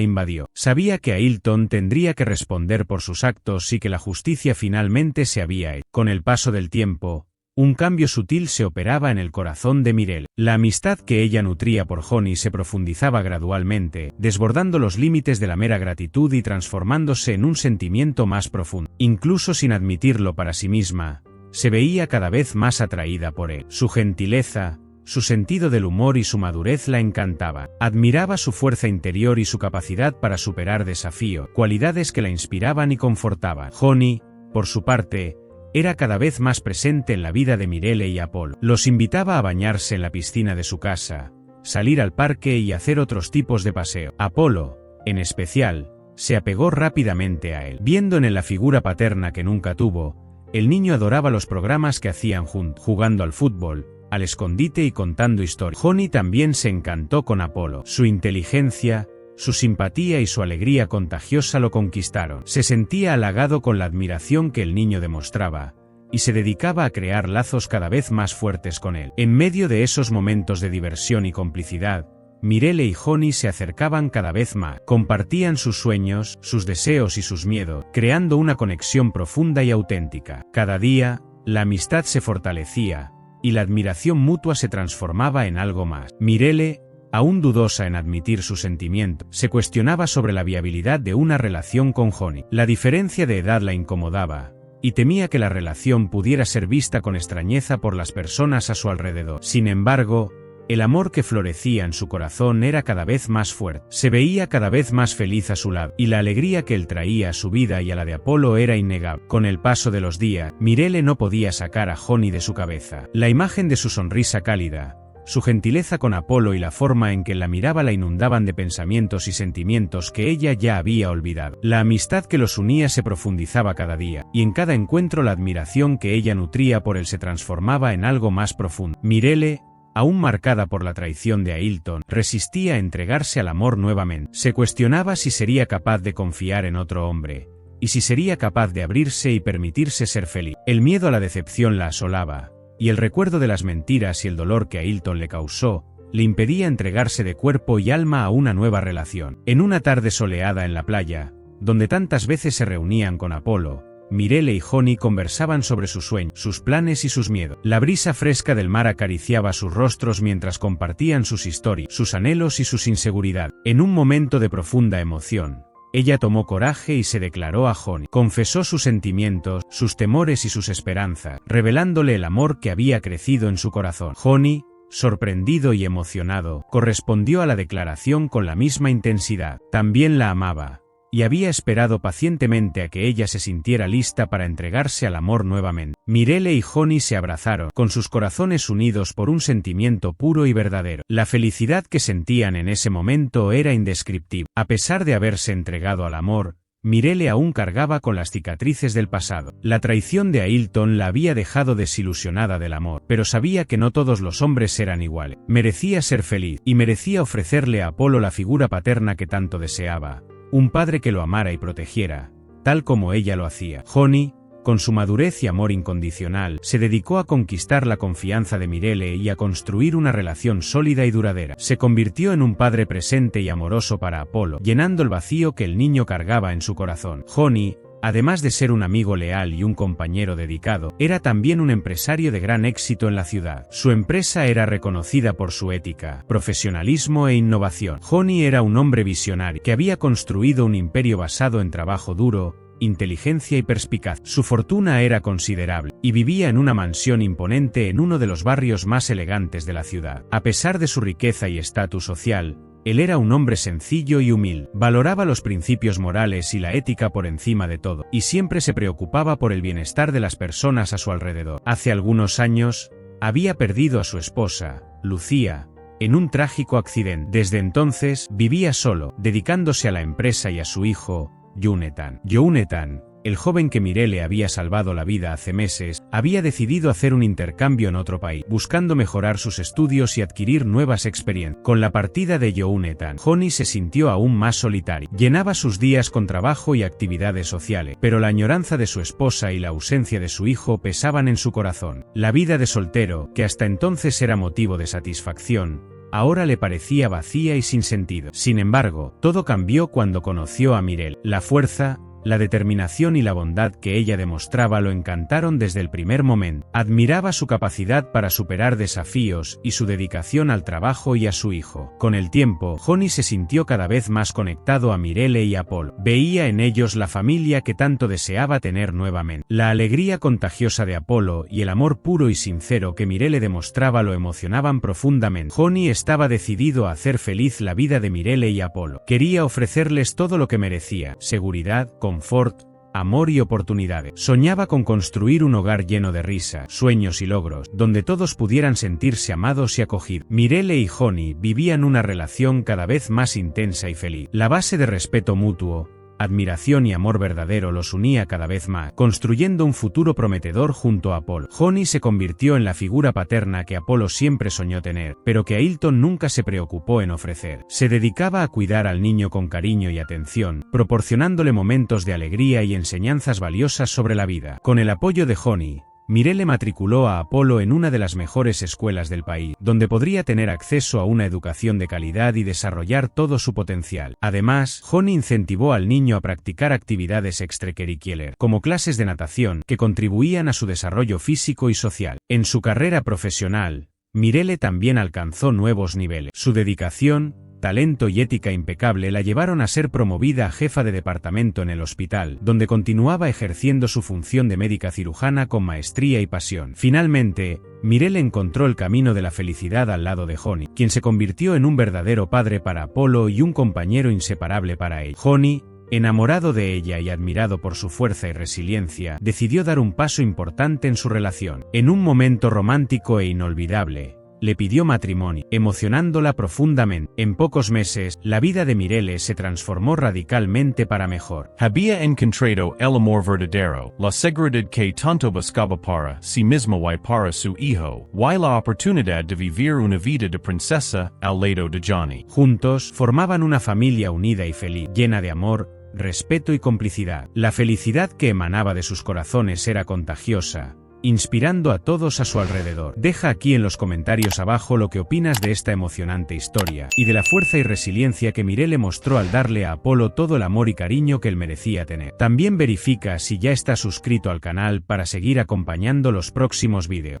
invadió. Sabía que Ailton tendría que responder por sus actos y que la justicia finalmente se había hecho. Con el paso del tiempo, un cambio sutil se operaba en el corazón de Mirelle. La amistad que ella nutría por Honey se profundizaba gradualmente, desbordando los límites de la mera gratitud y transformándose en un sentimiento más profundo. Incluso sin admitirlo para sí misma, se veía cada vez más atraída por él. Su gentileza, su sentido del humor y su madurez la encantaban. Admiraba su fuerza interior y su capacidad para superar desafíos, cualidades que la inspiraban y confortaban. Honey, por su parte, era cada vez más presente en la vida de Mirelle y Apollo. Los invitaba a bañarse en la piscina de su casa, salir al parque y hacer otros tipos de paseo. Apollo, en especial, se apegó rápidamente a él. Viendo en él la figura paterna que nunca tuvo, el niño adoraba los programas que hacían juntos, jugando al fútbol, al escondite y contando historias. Honey también se encantó con Apollo. Su inteligencia, su simpatía y su alegría contagiosa lo conquistaron. Se sentía halagado con la admiración que el niño demostraba, y se dedicaba a crear lazos cada vez más fuertes con él. En medio de esos momentos de diversión y complicidad, Mirelle y Honey se acercaban cada vez más. Compartían sus sueños, sus deseos y sus miedos, creando una conexión profunda y auténtica. Cada día, la amistad se fortalecía, y la admiración mutua se transformaba en algo más. Mirelle, aún dudosa en admitir su sentimiento, se cuestionaba sobre la viabilidad de una relación con Honey. La diferencia de edad la incomodaba, y temía que la relación pudiera ser vista con extrañeza por las personas a su alrededor. Sin embargo, el amor que florecía en su corazón era cada vez más fuerte. Se veía cada vez más feliz a su lado, y la alegría que él traía a su vida y a la de Apollo era innegable. Con el paso de los días, Mirelle no podía sacar a Honey de su cabeza. La imagen de su sonrisa cálida, su gentileza con Apollo y la forma en que la miraba la inundaban de pensamientos y sentimientos que ella ya había olvidado. La amistad que los unía se profundizaba cada día, y en cada encuentro la admiración que ella nutría por él se transformaba en algo más profundo. Mirelle, aún marcada por la traición de Ailton, resistía a entregarse al amor nuevamente. Se cuestionaba si sería capaz de confiar en otro hombre, y si sería capaz de abrirse y permitirse ser feliz. El miedo a la decepción la asolaba, y el recuerdo de las mentiras y el dolor que Ailton le causó, le impedía entregarse de cuerpo y alma a una nueva relación. En una tarde soleada en la playa, donde tantas veces se reunían con Apollo, Mirelle y Honey conversaban sobre sus sueños, sus planes y sus miedos. La brisa fresca del mar acariciaba sus rostros mientras compartían sus historias, sus anhelos y sus inseguridades. En un momento de profunda emoción, ella tomó coraje y se declaró a Honey. Confesó sus sentimientos, sus temores y sus esperanzas, revelándole el amor que había crecido en su corazón. Honey, sorprendido y emocionado, correspondió a la declaración con la misma intensidad. También la amaba, y había esperado pacientemente a que ella se sintiera lista para entregarse al amor nuevamente. Mirele y Johnny se abrazaron, con sus corazones unidos por un sentimiento puro y verdadero. La felicidad que sentían en ese momento era indescriptible. A pesar de haberse entregado al amor, Mirele aún cargaba con las cicatrices del pasado. La traición de Ailton la había dejado desilusionada del amor, pero sabía que no todos los hombres eran iguales. Merecía ser feliz, y merecía ofrecerle a Apolo la figura paterna que tanto deseaba, un padre que lo amara y protegiera, tal como ella lo hacía. Johnny, con su madurez y amor incondicional, se dedicó a conquistar la confianza de Mirele y a construir una relación sólida y duradera. Se convirtió en un padre presente y amoroso para Apolo, llenando el vacío que el niño cargaba en su corazón. Johnny, además de ser un amigo leal y un compañero dedicado, era también un empresario de gran éxito en la ciudad. Su empresa era reconocida por su ética, profesionalismo e innovación. Johnny era un hombre visionario, que había construido un imperio basado en trabajo duro, inteligencia y perspicaz. Su fortuna era considerable, y vivía en una mansión imponente en uno de los barrios más elegantes de la ciudad. A pesar de su riqueza y estatus social, él era un hombre sencillo y humilde. Valoraba los principios morales y la ética por encima de todo, y siempre se preocupaba por el bienestar de las personas a su alrededor. Hace algunos años, había perdido a su esposa, Lucía, en un trágico accidente. Desde entonces, vivía solo, dedicándose a la empresa y a su hijo, Jonathan, el joven que Mirele había salvado la vida hace meses, había decidido hacer un intercambio en otro país, buscando mejorar sus estudios y adquirir nuevas experiencias. Con la partida de Jonathan, Johnny se sintió aún más solitario. Llenaba sus días con trabajo y actividades sociales, pero la añoranza de su esposa y la ausencia de su hijo pesaban en su corazón. La vida de soltero, que hasta entonces era motivo de satisfacción, ahora le parecía vacía y sin sentido. Sin embargo, todo cambió cuando conoció a Mirele. La fuerza, la determinación y la bondad que ella demostraba lo encantaron desde el primer momento. Admiraba su capacidad para superar desafíos y su dedicación al trabajo y a su hijo. Con el tiempo, Johnny se sintió cada vez más conectado a Mirele y a Apolo. Veía en ellos la familia que tanto deseaba tener nuevamente. La alegría contagiosa de Apolo y el amor puro y sincero que Mirele demostraba lo emocionaban profundamente. Johnny estaba decidido a hacer feliz la vida de Mirele y Apolo. Quería ofrecerles todo lo que merecía: seguridad, confort, amor y oportunidades. Soñaba con construir un hogar lleno de risa, sueños y logros, donde todos pudieran sentirse amados y acogidos. Mirele y Johnny vivían una relación cada vez más intensa y feliz. La base de respeto mutuo, admiración y amor verdadero los unía cada vez más, construyendo un futuro prometedor junto a Apolo. Johnny se convirtió en la figura paterna que Apolo siempre soñó tener, pero que Ailton nunca se preocupó en ofrecer. Se dedicaba a cuidar al niño con cariño y atención, proporcionándole momentos de alegría y enseñanzas valiosas sobre la vida. Con el apoyo de Johnny, Mirele matriculó a Apolo en una de las mejores escuelas del país, donde podría tener acceso a una educación de calidad y desarrollar todo su potencial. Además, Johnny incentivó al niño a practicar actividades extracurriculares, como clases de natación, que contribuían a su desarrollo físico y social. En su carrera profesional, Mirele también alcanzó nuevos niveles. Su dedicación, talento y ética impecable la llevaron a ser promovida a jefa de departamento en el hospital, donde continuaba ejerciendo su función de médica cirujana con maestría y pasión. Finalmente, Mirele encontró el camino de la felicidad al lado de Johnny, quien se convirtió en un verdadero padre para Apolo y un compañero inseparable para él. Johnny, enamorado de ella y admirado por su fuerza y resiliencia, decidió dar un paso importante en su relación. En un momento romántico e inolvidable, le pidió matrimonio, emocionándola profundamente. En pocos meses, la vida de Mirele se transformó radicalmente para mejor. Había encontrado el amor verdadero, la seguridad que tanto buscaba para sí mismo y para su hijo, y la oportunidad de vivir una vida de princesa al lado de Johnny. Juntos, formaban una familia unida y feliz, llena de amor, respeto y complicidad. La felicidad que emanaba de sus corazones era contagiosa, inspirando a todos a su alrededor. Deja aquí en los comentarios abajo lo que opinas de esta emocionante historia, y de la fuerza y resiliencia que Mirele mostró al darle a Apolo todo el amor y cariño que él merecía tener. También verifica si ya estás suscrito al canal para seguir acompañando los próximos vídeos.